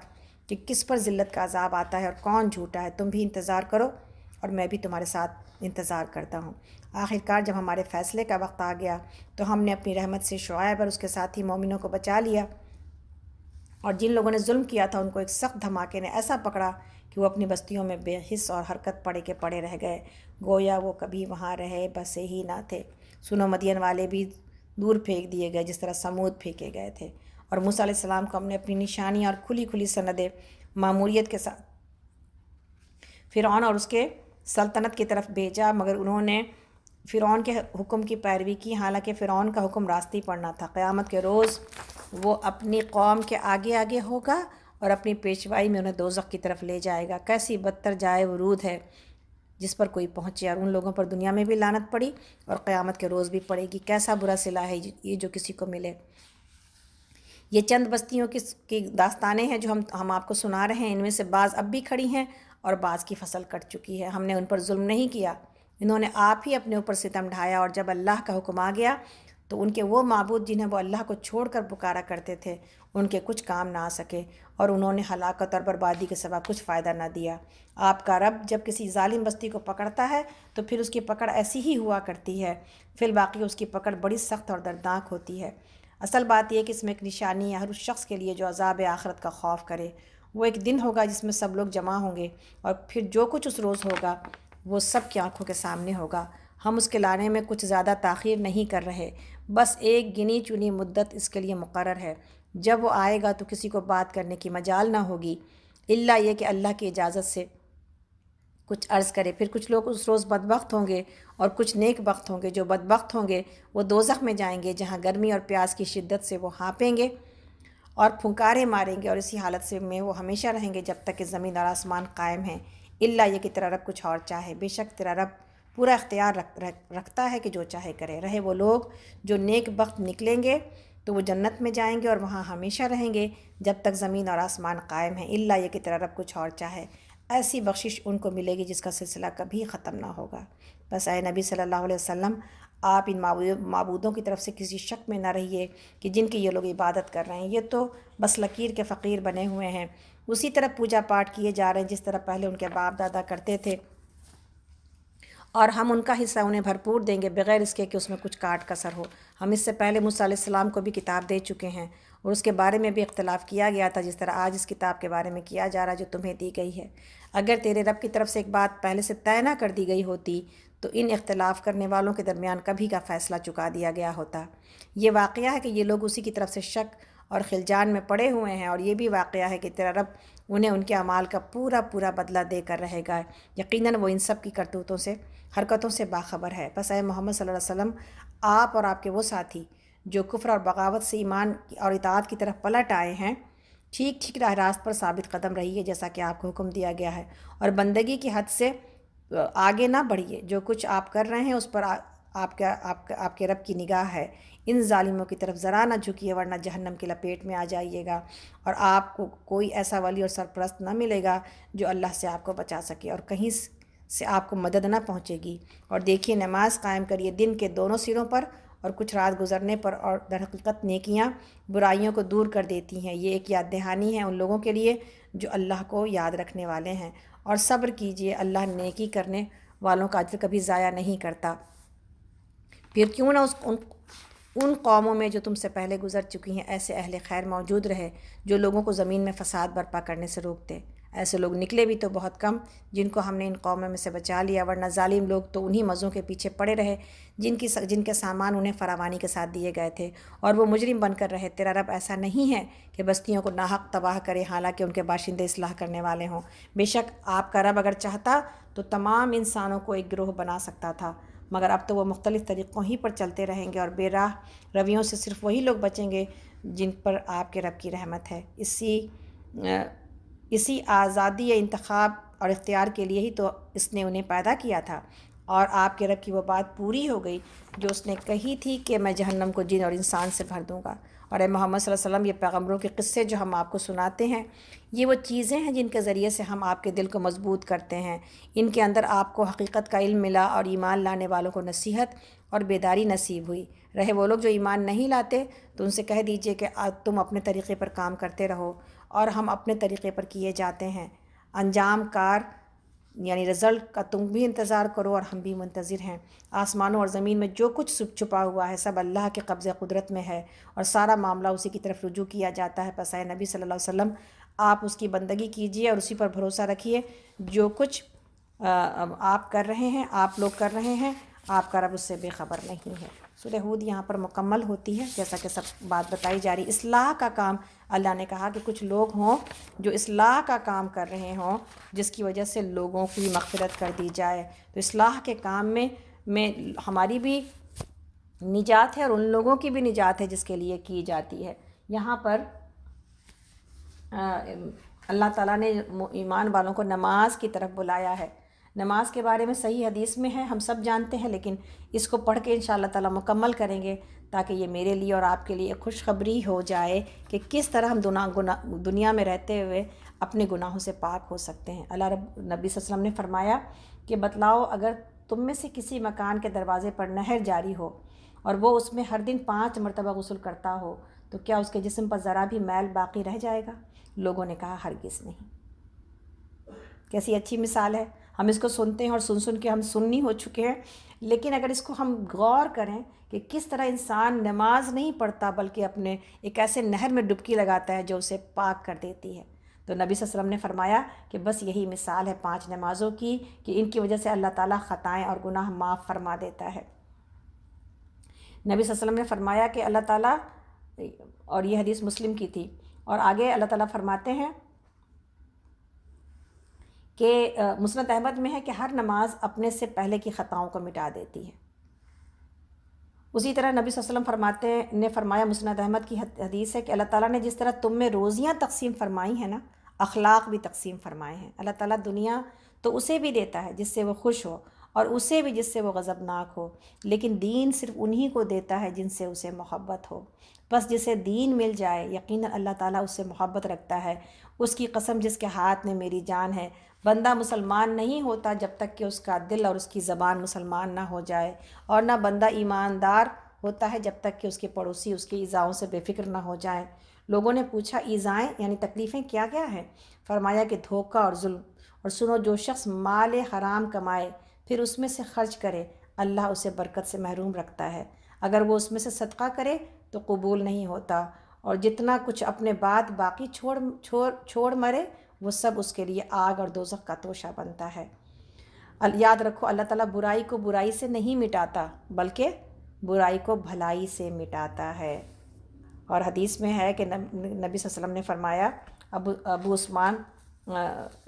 کہ کس پر ذلت کا عذاب آتا ہے اور کون جھوٹا ہے۔ تم بھی انتظار کرو اور میں بھی تمہارے ساتھ انتظار کرتا ہوں۔ آخرکار جب ہمارے فیصلے کا وقت آ گیا تو ہم نے اپنی رحمت سے شعیب اور اس کے ساتھی مومنوں کو بچا لیا، اور جن لوگوں نے ظلم کیا تھا ان کو ایک سخت دھماکے نے ایسا پکڑا کہ وہ اپنی بستیوں میں بے حس اور حرکت پڑے کے پڑے رہ گئے، گویا وہ کبھی وہاں رہے بسے ہی نہ تھے۔ سنو، مدین والے بھی دور پھینک دیے گئے جس طرح سمود پھینکے گئے تھے، اور موسیٰ علیہ السلام کو ہم نے اپنی نشانیاں اور کھلی سند ماموریت کے ساتھ فرعون اور اس کے سلطنت کی طرف بھیجا، مگر انہوں نے فرعون کے حکم کی پیروی کی، حالانکہ فرعون کا حکم راستی پڑنا تھا۔ قیامت کے روز وہ اپنی قوم کے آگے آگے ہوگا اور اپنی پیشوائی میں انہیں دوزخ کی طرف لے جائے گا۔ کیسی بدتر جائے ورود ہے جس پر کوئی پہنچے، اور ان لوگوں پر دنیا میں بھی لعنت پڑی اور قیامت کے روز بھی پڑے گی۔ کیسا برا صلہ ہے یہ جو کسی کو ملے۔ یہ چند بستیوں کی داستانیں ہیں جو ہم آپ کو سنا رہے ہیں۔ ان میں سے بعض اب بھی کھڑی ہیں اور بعض کی فصل کٹ چکی ہے۔ ہم نے ان پر ظلم نہیں کیا، انہوں نے آپ ہی اپنے اوپر ستم ڈھایا، اور جب اللہ کا حکم آ گیا تو ان کے وہ معبود جنہیں وہ اللہ کو چھوڑ کر پکارا کرتے تھے ان کے کچھ کام نہ آ سکے، اور انہوں نے ہلاکت اور بربادی کے سوا کچھ فائدہ نہ دیا۔ آپ کا رب جب کسی ظالم بستی کو پکڑتا ہے تو پھر اس کی پکڑ ایسی ہی ہوا کرتی ہے، فی الباقی اس کی پکڑ بڑی سخت اور دردناک ہوتی ہے۔ اصل بات یہ کہ اس میں ایک نشانی ہے ہر اس شخص کے لیے جو عذاب آخرت کا خوف کرے۔ وہ ایک دن ہوگا جس میں سب لوگ جمع ہوں گے، اور پھر جو کچھ اس روز ہوگا وہ سب کی آنکھوں کے سامنے ہوگا۔ ہم اس کے لانے میں کچھ زیادہ تاخیر نہیں کر رہے، بس ایک گنی چنی مدت اس کے لیے مقرر ہے۔ جب وہ آئے گا تو کسی کو بات کرنے کی مجال نہ ہوگی، الا یہ کہ اللہ کی اجازت سے کچھ عرض کرے۔ پھر کچھ لوگ اس روز بدبخت ہوں گے اور کچھ نیک بخت ہوں گے۔ جو بدبخت ہوں گے وہ دوزخ میں جائیں گے، جہاں گرمی اور پیاس کی شدت سے وہ ہانپیں گے اور پھنکارے ماریں گے، اور اسی حالت سے میں وہ ہمیشہ رہیں گے جب تک کہ زمین اور آسمان قائم ہیں، الا یہ کہ تیرا رب کچھ اور چاہے۔ بے شک تیرا رب پورا اختیار رکھتا ہے کہ جو چاہے کرے۔ رہے وہ لوگ جو نیک بخت نکلیں گے تو وہ جنت میں جائیں گے اور وہاں ہمیشہ رہیں گے جب تک زمین اور آسمان قائم ہیں، الا یہ کہ تیرا رب کچھ اور چاہے۔ ایسی بخشش ان کو ملے گی جس کا سلسلہ کبھی ختم نہ ہوگا۔ بس اے نبی صلی اللہ علیہ وسلم، آپ ان معبودوں کی طرف سے کسی شک میں نہ رہیے کہ جن کی یہ لوگ عبادت کر رہے ہیں، یہ تو بس لکیر کے فقیر بنے ہوئے ہیں، اسی طرح پوجا پاٹ کیے جا رہے ہیں جس طرح پہلے ان کے باپ دادا کرتے تھے، اور ہم ان کا حصہ انہیں بھرپور دیں گے بغیر اس کے کہ اس میں کچھ کاٹ کسر ہو۔ ہم اس سے پہلے موسیٰ علیہ السلام کو بھی کتاب دے چکے ہیں اور اس کے بارے میں بھی اختلاف کیا گیا تھا، جس طرح آج اس کتاب کے بارے میں کیا جا رہا جو تمہیں دی گئی ہے۔ اگر تیرے رب کی طرف سے ایک بات پہلے سے طے نہ کر دی گئی ہوتی تو ان اختلاف کرنے والوں کے درمیان کبھی کا فیصلہ چکا دیا گیا ہوتا۔ یہ واقعہ ہے کہ یہ لوگ اسی کی طرف سے شک اور خلجان میں پڑے ہوئے ہیں، اور یہ بھی واقعہ ہے کہ تیرا رب انہیں ان کے اعمال کا پورا پورا بدلہ دے کر رہے گا۔ یقیناً وہ ان سب کی کرتوتوں سے، حرکتوں سے باخبر ہے۔ بس اے محمد صلی اللہ علیہ وسلم، آپ اور آپ کے وہ ساتھی جو کفر اور بغاوت سے ایمان اور اطاعت کی طرف پلٹ آئے ہیں، ٹھیک ٹھیک راہ راست پر ثابت قدم رہیے جیسا کہ آپ کو حکم دیا گیا ہے، اور بندگی کی حد سے آگے نہ بڑھیے۔ جو کچھ آپ کر رہے ہیں اس پر آپ کے رب کی نگاہ ہے۔ ان ظالموں کی طرف ذرا نہ جھکیے ورنہ جہنم کی لپیٹ میں آ جائیے گا، اور آپ کو کوئی ایسا ولی اور سرپرست نہ ملے گا جو اللہ سے آپ کو بچا سکے، اور کہیں سے آپ کو مدد نہ پہنچے گی۔ اور دیکھیے، نماز قائم کریے دن کے دونوں سروں پر اور کچھ رات گزرنے پر، اور در حقیقت نیکیاں برائیوں کو دور کر دیتی ہیں۔ یہ ایک یاد دہانی ہے ان لوگوں کے لیے جو اللہ کو یاد رکھنے والے ہیں۔ اور صبر کیجیے، اللہ نیکی کرنے والوں کا اجر کبھی ضائع نہیں کرتا۔ پھر کیوں نہ ان قوموں میں جو تم سے پہلے گزر چکی ہیں ایسے اہل خیر موجود رہے جو لوگوں کو زمین میں فساد برپا کرنے سے روکتے۔ ایسے لوگ نکلے بھی تو بہت کم جن کو ہم نے ان قوموں میں سے بچا لیا، ورنہ ظالم لوگ تو انہی مزوں کے پیچھے پڑے رہے جن کے سامان انہیں فراوانی کے ساتھ دیے گئے تھے، اور وہ مجرم بن کر رہے۔ تیرا رب ایسا نہیں ہے کہ بستیوں کو ناحق تباہ کرے حالانکہ ان کے باشندے اصلاح کرنے والے ہوں۔ بے شک آپ کا رب اگر چاہتا تو تمام انسانوں کو ایک گروہ بنا سکتا تھا، مگر اب تو وہ مختلف طریقوں ہی پر چلتے رہیں گے، اور بے راہ رویوں سے صرف وہی لوگ بچیں گے جن پر آپ کے رب کی رحمت ہے۔ اسی آزادی انتخاب اور اختیار کے لیے ہی تو اس نے انہیں پیدا کیا تھا، اور آپ کے رب کی وہ بات پوری ہو گئی جو اس نے کہی تھی کہ میں جہنم کو جن اور انسان سے بھر دوں گا۔ اور اے محمد صلی اللہ علیہ وسلم، یہ پیغمبروں کے قصے جو ہم آپ کو سناتے ہیں، یہ وہ چیزیں ہیں جن کے ذریعے سے ہم آپ کے دل کو مضبوط کرتے ہیں۔ ان کے اندر آپ کو حقیقت کا علم ملا، اور ایمان لانے والوں کو نصیحت اور بیداری نصیب ہوئی۔ رہے وہ لوگ جو ایمان نہیں لاتے تو ان سے کہہ دیجئے کہ تم اپنے طریقے پر کام کرتے رہو اور ہم اپنے طریقے پر کیے جاتے ہیں۔ انجام کار یعنی رزلٹ کا تم بھی انتظار کرو اور ہم بھی منتظر ہیں۔ آسمانوں اور زمین میں جو کچھ چھپا ہوا ہے سب اللہ کے قبضہ قدرت میں ہے، اور سارا معاملہ اسی کی طرف رجوع کیا جاتا ہے۔ پس اے نبی صلی اللہ علیہ وسلم، آپ اس کی بندگی کیجئے اور اسی پر بھروسہ رکھیے۔ جو کچھ آپ کر رہے ہیں، آپ لوگ کر رہے ہیں، آپ کا رب اس سے بے خبر نہیں ہے۔ سورہ ہود یہاں پر مکمل ہوتی ہے، جیسا کہ سب بات بتائی جا رہی۔ اصلاح کا کام اللہ نے کہا کہ کچھ لوگ ہوں جو اصلاح کا کام کر رہے ہوں جس کی وجہ سے لوگوں کی مغفرت کر دی جائے، تو اصلاح کے کام میں ہماری بھی نجات ہے اور ان لوگوں کی بھی نجات ہے جس کے لیے کی جاتی ہے۔ یہاں پر اللہ تعالیٰ نے ایمان والوں کو نماز کی طرف بلایا ہے۔ نماز کے بارے میں صحیح حدیث میں ہے، ہم سب جانتے ہیں، لیکن اس کو پڑھ کے انشاءاللہ تعالیٰ مکمل کریں گے تاکہ یہ میرے لیے اور آپ کے لیے خوشخبری ہو جائے کہ کس طرح ہم دنیا میں رہتے ہوئے اپنے گناہوں سے پاک ہو سکتے ہیں۔ نبی صلی اللہ علیہ وسلم نے فرمایا کہ بتلاؤ، اگر تم میں سے کسی مکان کے دروازے پر نہر جاری ہو اور وہ اس میں ہر دن 5 مرتبہ غسل کرتا ہو تو کیا اس کے جسم پر ذرا بھی میل باقی رہ جائے گا؟ لوگوں نے کہا ہرگز نہیں۔ کیسی اچھی مثال ہے۔ ہم اس کو سنتے ہیں اور سن کے ہم سنی ہو چکے ہیں، لیکن اگر اس کو ہم غور کریں کہ کس طرح انسان نماز نہیں پڑھتا بلکہ اپنے ایک ایسے نہر میں ڈبکی لگاتا ہے جو اسے پاک کر دیتی ہے، تو نبی صلی اللہ علیہ وسلم نے فرمایا کہ بس یہی مثال ہے 5 نمازوں کی کہ ان کی وجہ سے اللہ تعالیٰ خطائیں اور گناہ معاف فرما دیتا ہے۔ نبی صلی اللہ علیہ وسلم نے فرمایا کہ اللہ تعالیٰ، اور یہ حدیث مسلم کی تھی، اور آگے اللہ تعالیٰ فرماتے ہیں کہ مسند احمد میں ہے کہ ہر نماز اپنے سے پہلے کی خطاؤں کو مٹا دیتی ہے۔ اسی طرح نبی صلی اللہ علیہ وسلم نے فرمایا، مسند احمد کی حدیث ہے کہ اللہ تعالیٰ نے جس طرح تم میں روزیاں تقسیم فرمائی ہیں نا، اخلاق بھی تقسیم فرمائے ہیں۔ اللہ تعالیٰ دنیا تو اسے بھی دیتا ہے جس سے وہ خوش ہو، اور اسے بھی جس سے وہ غضبناک ہو، لیکن دین صرف انہی کو دیتا ہے جن سے اسے محبت ہو۔ بس جسے دین مل جائے یقیناً اللہ تعالیٰ اس سے محبت رکھتا ہے۔ اس کی قسم جس کے ہاتھ میں میری جان ہے، بندہ مسلمان نہیں ہوتا جب تک کہ اس کا دل اور اس کی زبان مسلمان نہ ہو جائے، اور نہ بندہ ایماندار ہوتا ہے جب تک کہ اس کے پڑوسی اس کی ایذاؤں سے بے فکر نہ ہو جائیں۔ لوگوں نے پوچھا ایذائیں یعنی تکلیفیں کیا کیا ہیں؟ فرمایا کہ دھوکہ اور ظلم۔ اور سنو، جو شخص مال حرام کمائے پھر اس میں سے خرچ کرے، اللہ اسے برکت سے محروم رکھتا ہے۔ اگر وہ اس میں سے صدقہ کرے تو قبول نہیں ہوتا، اور جتنا کچھ اپنے بعد باقی چھوڑ مرے وہ سب اس کے لیے آگ اور دوزخ کا توشہ بنتا ہے۔ یاد رکھو، اللہ تعالیٰ برائی کو برائی سے نہیں مٹاتا بلکہ برائی کو بھلائی سے مٹاتا ہے۔ اور حدیث میں ہے کہ نبی صلی اللہ علیہ وسلم نے فرمایا، ابو عثمان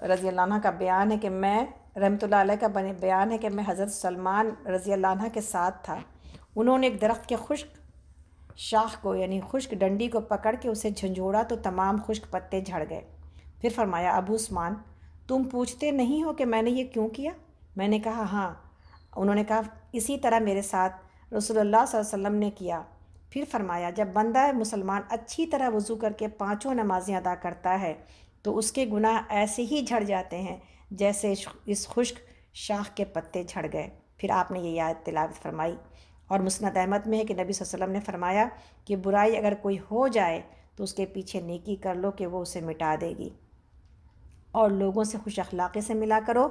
رضی اللہ عنہ کا بیان ہے کہ میں رحمۃ اللہ علیہ کا بیان ہے کہ میں حضرت سلمان رضی اللہ عنہ کے ساتھ تھا۔ انہوں نے ایک درخت کے خشک شاخ کو یعنی خشک ڈنڈی کو پکڑ کے اسے جھنجھوڑا تو تمام خشک پتے جھڑ گئے۔ پھر فرمایا، ابو عثمان تم پوچھتے نہیں ہو کہ میں نے یہ کیوں کیا؟ میں نے کہا ہاں۔ انہوں نے کہا اسی طرح میرے ساتھ رسول اللہ صلی اللہ علیہ وسلم نے کیا۔ پھر فرمایا، جب بندہ مسلمان اچھی طرح وضو کر کے 5 نمازیں ادا کرتا ہے تو اس کے گناہ ایسے ہی جھڑ جاتے ہیں جیسے اس خشک شاخ کے پتے جھڑ گئے۔ پھر آپ نے یہ آیت تلاوت فرمائی۔ اور مسند احمد میں ہے کہ نبی صلی اللہ علیہ وسلم نے فرمایا کہ برائی اگر کوئی ہو جائے تو اس کے پیچھے نیکی کر لو کہ وہ اسے مٹا دے گی، اور لوگوں سے خوش اخلاقی سے ملا کرو۔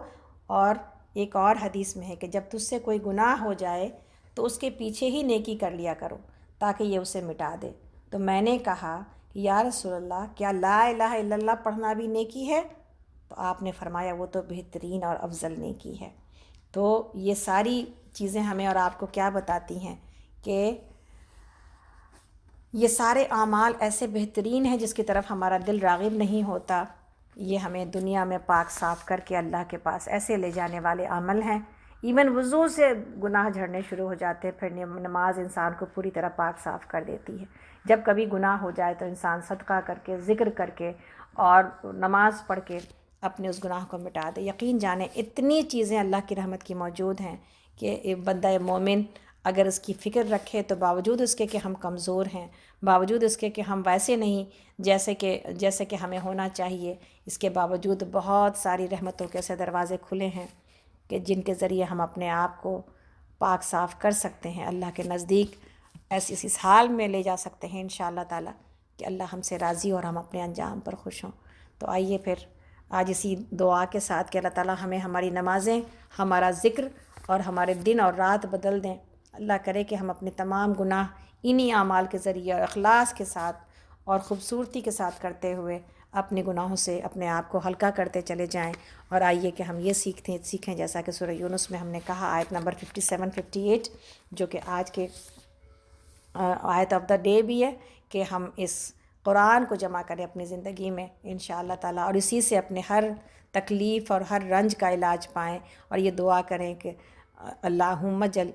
اور ایک اور حدیث میں ہے کہ جب تجھ سے کوئی گناہ ہو جائے تو اس کے پیچھے ہی نیکی کر لیا کرو تاکہ یہ اسے مٹا دے۔ تو میں نے کہا کہ یا رسول اللہ، کیا لا الہ الا اللہ پڑھنا بھی نیکی ہے؟ تو آپ نے فرمایا وہ تو بہترین اور افضل نیکی ہے۔ تو یہ ساری چیزیں ہمیں اور آپ کو کیا بتاتی ہیں کہ یہ سارے اعمال ایسے بہترین ہیں جس کی طرف ہمارا دل راغب نہیں ہوتا۔ یہ ہمیں دنیا میں پاک صاف کر کے اللہ کے پاس ایسے لے جانے والے عمل ہیں۔ ایون وضو سے گناہ جھڑنے شروع ہو جاتے ہیں، پھر نماز انسان کو پوری طرح پاک صاف کر دیتی ہے۔ جب کبھی گناہ ہو جائے تو انسان صدقہ کر کے، ذکر کر کے اور نماز پڑھ کے اپنے اس گناہ کو مٹا دے۔ یقین جانیں اتنی چیزیں اللہ کی رحمت کی موجود ہیں کہ ایک بندہ مومن اگر اس کی فکر رکھے تو باوجود اس کے کہ ہم کمزور ہیں، باوجود اس کے کہ ہم ویسے نہیں جیسے کہ ہمیں ہونا چاہیے، اس کے باوجود بہت ساری رحمتوں کے ایسے دروازے کھلے ہیں کہ جن کے ذریعے ہم اپنے آپ کو پاک صاف کر سکتے ہیں، اللہ کے نزدیک ایسی اس حال میں لے جا سکتے ہیں انشاءاللہ تعالیٰ کہ اللہ ہم سے راضی اور ہم اپنے انجام پر خوش ہوں۔ تو آئیے پھر آج اسی دعا کے ساتھ کہ اللہ تعالیٰ ہمیں ہماری نمازیں، ہمارا ذکر اور ہمارے دن اور رات بدل دیں۔ اللہ کرے کہ ہم اپنے تمام گناہ انہی اعمال کے ذریعے اور اخلاص کے ساتھ اور خوبصورتی کے ساتھ کرتے ہوئے اپنے گناہوں سے اپنے آپ کو ہلکا کرتے چلے جائیں۔ اور آئیے کہ ہم یہ سیکھیں جیسا کہ سورہ یونس میں ہم نے کہا آیت نمبر 57-58 جو کہ آج کے آیت آف دا ڈے بھی ہے، کہ ہم اس قرآن کو جمع کریں اپنی زندگی میں انشاءاللہ تعالیٰ، اور اسی سے اپنے ہر تکلیف اور ہر رنج کا علاج پائیں، اور یہ دعا کریں کہ اللہم جل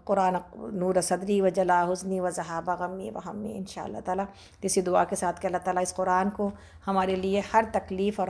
قرآن نور صدری و جلا حزنی و ذہاب غمی و ہمی انشاءاللہ تعالیٰ۔ اسی دعا کے ساتھ کہ اللہ تعالیٰ اس قرآن کو ہمارے لیے ہر تکلیف اور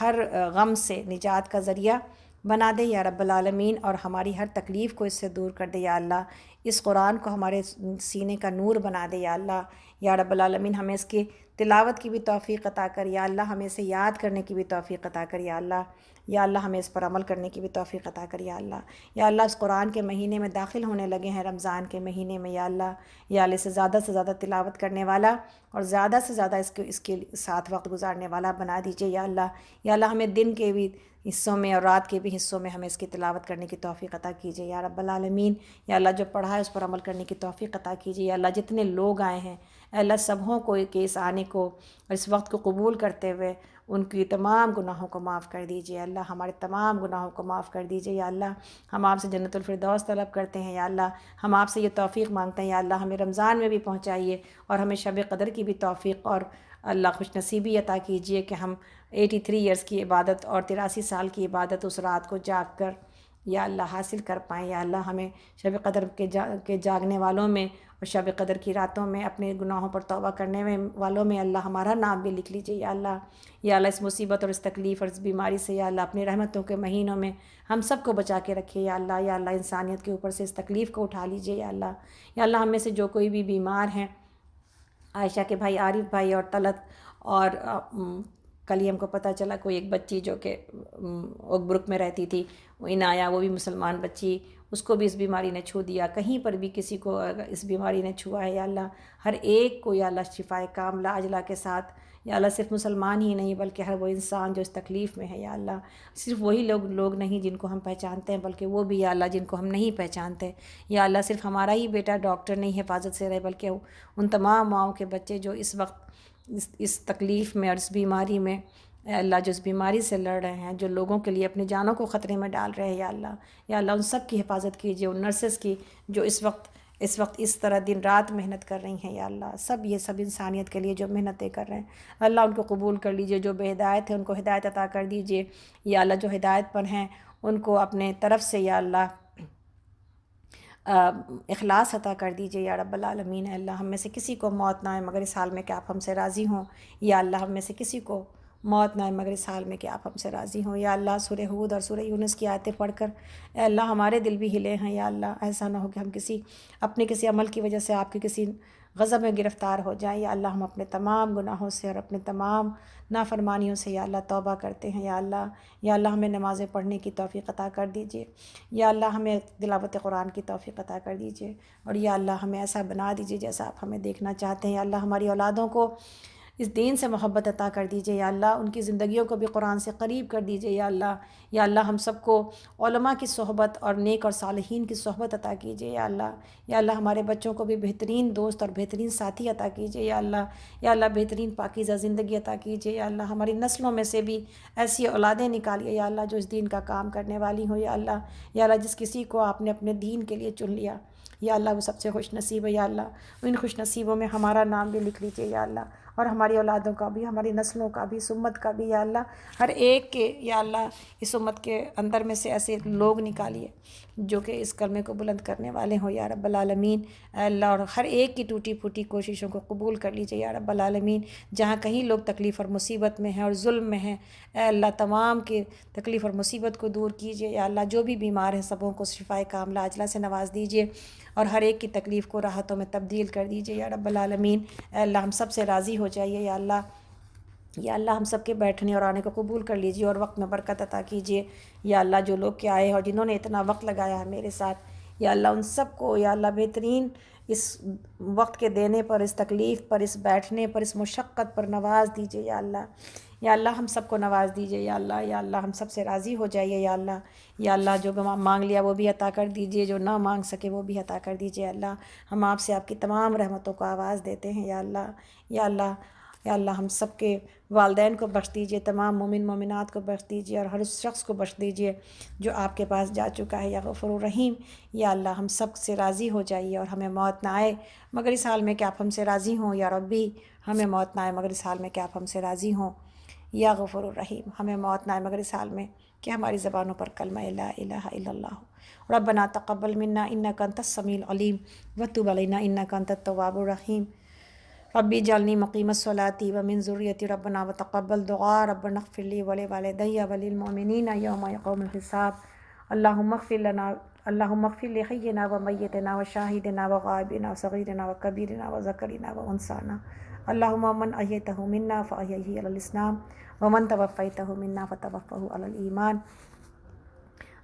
ہر غم سے نجات کا ذریعہ بنا دے یا رب العالمین، اور ہماری ہر تکلیف کو اس سے دور کر دے یا اللہ۔ اس قرآن کو ہمارے سینے کا نور بنا دے یا اللہ۔ یا رب العالمین ہمیں اس کی تلاوت کی بھی توفیق عطا کر یا اللہ، ہمیں اسے یاد کرنے کی بھی توفیق عطا کر یا اللہ۔ یا اللہ ہمیں اس پر عمل کرنے کی بھی توفیق عطا کر یا اللہ۔ یا اللہ اس قرآن کے مہینے میں داخل ہونے لگے ہیں، رمضان کے مہینے میں یا اللہ، یا اللہ اسے زیادہ سے زیادہ تلاوت کرنے والا اور زیادہ سے زیادہ اس کے ساتھ وقت گزارنے والا بنا دیجیے یا اللہ۔ یا اللہ ہمیں دن کے بھی حصوں میں اور رات کے بھی حصوں میں ہمیں اس کی تلاوت کرنے کی توفیق عطا کیجیے یا رب العالمین۔ یا اللہ جو پڑھا ہے اس پر عمل کرنے کی توفیق عطا کیجیے یا اللہ۔ جتنے لوگ آئے ہیں اے اللہ سبھوں کو کے اس آنے کو اور اس وقت کو قبول کرتے ہوئے ان کی تمام گناہوں کو معاف کر دیجیے اللہ، ہمارے تمام گناہوں کو معاف کر دیجیے یا اللہ۔ ہم آپ سے جنت الفردوس طلب کرتے ہیں یا اللہ، ہم آپ سے یہ توفیق مانگتے ہیں یا اللہ، ہمیں رمضان میں بھی پہنچائیے اور ہمیں شب قدر کی بھی توفیق اور اللہ خوش نصیبی عطا کیجیے کہ ہم 83 ایئرس کی عبادت اور 83 سال کی عبادت اس رات کو جاگ کر یا اللہ حاصل کر پائیں یا اللہ۔ ہمیں شب قدر کے جاگنے والوں میں اور اور شب قدر کی راتوں میں اپنے گناہوں پر توبہ کرنے والوں میں اللہ ہمارا نام بھی لکھ لیجیے یا اللہ۔ یا اللہ اس مصیبت اور اس تکلیف اور اس بیماری سے یا اللہ اپنی رحمتوں کے مہینوں میں ہم سب کو بچا کے رکھے یا اللہ۔ یا اللہ انسانیت کے اوپر سے اس تکلیف کو اٹھا لیجیے یا اللہ۔ یا اللہ ہم میں سے جو کوئی بھی بیمار ہیں، عائشہ کے بھائی عارف بھائی اور طلعت، اور کل ہی ہم کو پتہ چلا کوئی ایک بچی جو کہ اوک بروک میں رہتی تھی، وہ عنایہ، وہ بھی مسلمان بچی، اس کو بھی اس بیماری نے چھو دیا۔ کہیں پر بھی کسی کو اگر اس بیماری نے چھوا ہے یا اللہ، ہر ایک کو یا اللہ شفائے کاملہ عاجلہ کے ساتھ یا اللہ، صرف مسلمان ہی نہیں بلکہ ہر وہ انسان جو اس تکلیف میں ہے یا اللہ، صرف وہی لوگ نہیں جن کو ہم پہچانتے ہیں بلکہ وہ بھی یا اللہ جن کو ہم نہیں پہچانتے یا اللہ، صرف ہمارا ہی بیٹا ڈاکٹر نہیں حفاظت سے رہے بلکہ ان تمام ماؤں کے بچے جو اس وقت اس تکلیف میں اور اس بیماری میں اے اللہ، جو اس بیماری سے لڑ رہے ہیں، جو لوگوں کے لیے اپنی جانوں کو خطرے میں ڈال رہے ہیں یا اللہ۔ یا اللہ ان سب کی حفاظت کیجیے، ان نرسز کی جو اس وقت اس طرح دن رات محنت کر رہی ہیں یا اللہ، یہ سب انسانیت کے لیے جو محنتیں کر رہے ہیں اللہ، ان کو قبول کر لیجیے۔ جو بے ہدایت ہیں ان کو ہدایت عطا کر دیجیے یا اللہ، جو ہدایت پر ہیں ان کو اپنے طرف سے یا اللہ اخلاص عطا کر دیجیے یا رب العالمین۔ اللہ ہم میں سے کسی کو موت نہ آئے مگر اس حال میں کہ آپ ہم سے راضی ہوں یا اللہ، ہم میں سے کسی کو موت نہ آئے مگر اس حال میں کہ آپ ہم سے راضی ہوں یا اللہ۔ سورہ ہود اور سورہ یونس کی آیتیں پڑھ کر اے اللہ ہمارے دل بھی ہلے ہیں یا اللہ، ایسا نہ ہو کہ ہم اپنے کسی عمل کی وجہ سے آپ کے کسی غضب میں گرفتار ہو جائیں یا اللہ۔ ہم اپنے تمام گناہوں سے اور اپنے تمام نافرمانیوں سے یا اللہ توبہ کرتے ہیں یا اللہ۔ یا اللہ ہمیں نمازیں پڑھنے کی توفیق عطا کر دیجیے یا اللہ، ہمیں تلاوت قرآن کی توفیق عطا کر دیجیے، اور یا اللہ ہمیں ایسا بنا دیجیے جیسا آپ ہمیں دیکھنا چاہتے ہیں یا اللہ۔ ہماری اولادوں کو اس دین سے محبت عطا کر دیجیے یا اللہ، ان کی زندگیوں کو بھی قرآن سے قریب کر دیجیے یا اللہ۔ یا اللہ ہم سب کو علماء کی صحبت اور نیک اور صالحین کی صحبت عطا کیجیے یا اللہ۔ یا اللہ ہمارے بچوں کو بھی بہترین دوست اور بہترین ساتھی عطا کیجیے یا اللہ۔ یا اللہ بہترین پاکیزہ زندگی عطا کیجیے یا اللہ۔ ہماری نسلوں میں سے بھی ایسی اولادیں نکالیے یا اللہ جو اس دین کا کام کرنے والی ہوں یا اللہ۔ یا اللہ جس کسی کو آپ نے اپنے دین کے لیے چن لیا یا اللہ، وہ سب سے خوش نصیب ہے یا اللہ۔ ان خوش نصیبوں میں ہمارا نام بھی لکھ لیجیے یا اللہ، اور ہماری اولادوں کا بھی، ہماری نسلوں کا بھی، اس امت کا بھی یا اللہ۔ ہر ایک کے یا اللہ اس امت کے اندر میں سے ایسے لوگ نکالیے جو کہ اس کلمے کو بلند کرنے والے ہوں یا رب العالمین اے اللہ، اور ہر ایک کی ٹوٹی پھوٹی کوششوں کو قبول کر لیجیے یا رب العالمین۔ جہاں کہیں لوگ تکلیف اور مصیبت میں ہیں اور ظلم میں ہیں اے اللہ، تمام کے تکلیف اور مصیبت کو دور کیجیے یا اللہ۔ جو بھی بیمار ہیں سبوں کو شفائے کاملہ عاجلہ سے نواز دیجیے، اور ہر ایک کی تکلیف کو راحتوں میں تبدیل کر دیجیے یا رب العالمین اے اللہ۔ ہم سب سے راضی ہو جائیے یا اللہ۔ یا اللہ ہم سب کے بیٹھنے اور آنے کو قبول کر لیجیے اور وقت میں برکت عطا کیجیے یا اللہ۔ جو لوگ کے آئے اور جنہوں نے اتنا وقت لگایا ہے میرے ساتھ یا اللہ، ان سب کو یا اللہ بہترین اس وقت کے دینے پر، اس تکلیف پر، اس بیٹھنے پر، اس مشقت پر نواز دیجیے یا اللہ۔ یا اللہ ہم سب کو نواز دیجیے یا اللہ۔ یا اللہ ہم سب سے راضی ہو جائیے یا اللہ۔ یا اللہ جو مانگ لیا وہ بھی عطا کر دیجیے، جو نہ مانگ سکے وہ بھی عطا کر دیجیے اللہ۔ ہم آپ سے آپ کی تمام رحمتوں کو آواز دیتے ہیں یا اللہ۔ یا اللہ، یا اللہ ہم سب کے والدین کو بخش دیجیے، تمام مومن مومنات کو بخش دیجیے، اور ہر اس شخص کو بخش دیجیے جو آپ کے پاس جا چکا ہے یا غفور الرحیم۔ یا اللہ ہم سب سے راضی ہو جائیے اور ہمیں موت نہ آئے مگر اس حال میں کہ آپ ہم سے راضی ہوں یا ربی۔ ہمیں موت نہ آئے مگر اس حال میں کہ آپ ہم سے راضی ہوں یا غفور الرحیم۔ ہمیں موت نہ آئے مگر اس حال میں کہ ہماری زبانوں پر کلمہ لا الہ الا اللہ۔ ربنا تقبل منا انک انت السمیع العلیم وتب علینا انک انت التواب الرحیم۔ ربی اجعلنی مقیم الصلاۃ ومن ذریتی ربنا وتقبل دعاء ربنا اغفر لی ولوالدی وللمؤمنین یوم یقوم الحساب۔ اللہم اغفر لنا، اللہم اغفر لحینا ومیتنا وشاہدنا وغائبنا وصغیرنا وکبیرنا وذکرنا وانثانا۔ اللہم من احییتہ منا فاحیہ علی الاسلام ومن توفیتہ منا فتوفہ علی الایمان۔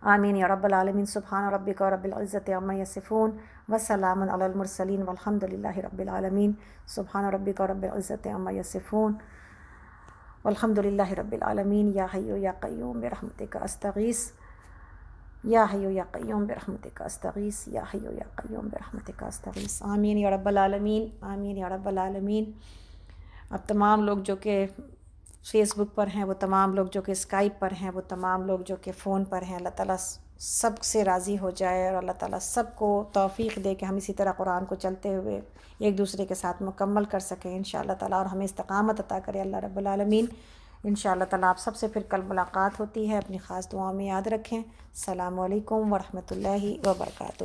آمین یا رب العالمین۔ سبحان ربک رب العزۃ عما یصفون وسلام علی المرسلین والحمد للہ رب العالمین۔ سبحان ربک رب العزۃ عما یصفون والحمد للہ رب العالمین۔ یا حی یا قیوم برحمتک استغیث، یا حی یا قیوم برحمتک استغیث، یا حی یا قیوم برحمتک استغیث۔ آمین یا رب العالمین، آمین یا رب العالمین۔ اب تمام لوگ جو کہ فیس بک پر ہیں، وہ تمام لوگ جو کہ اسکائپ پر ہیں، وہ تمام لوگ جو کہ فون پر ہیں، اللہ تعالیٰ سب سے راضی ہو جائے اور اللہ تعالیٰ سب کو توفیق دے کہ ہم اسی طرح قرآن کو چلتے ہوئے ایک دوسرے کے ساتھ مکمل کر سکیں انشاءاللہ تعالیٰ، اور ہمیں استقامت عطا کرے اللہ رب العالمین انشاءاللہ تعالیٰ۔ آپ سب سے پھر کل ملاقات ہوتی ہے، اپنی خاص دعاؤں میں یاد رکھیں۔ السلام علیکم ورحمۃ اللہ وبرکاتہ۔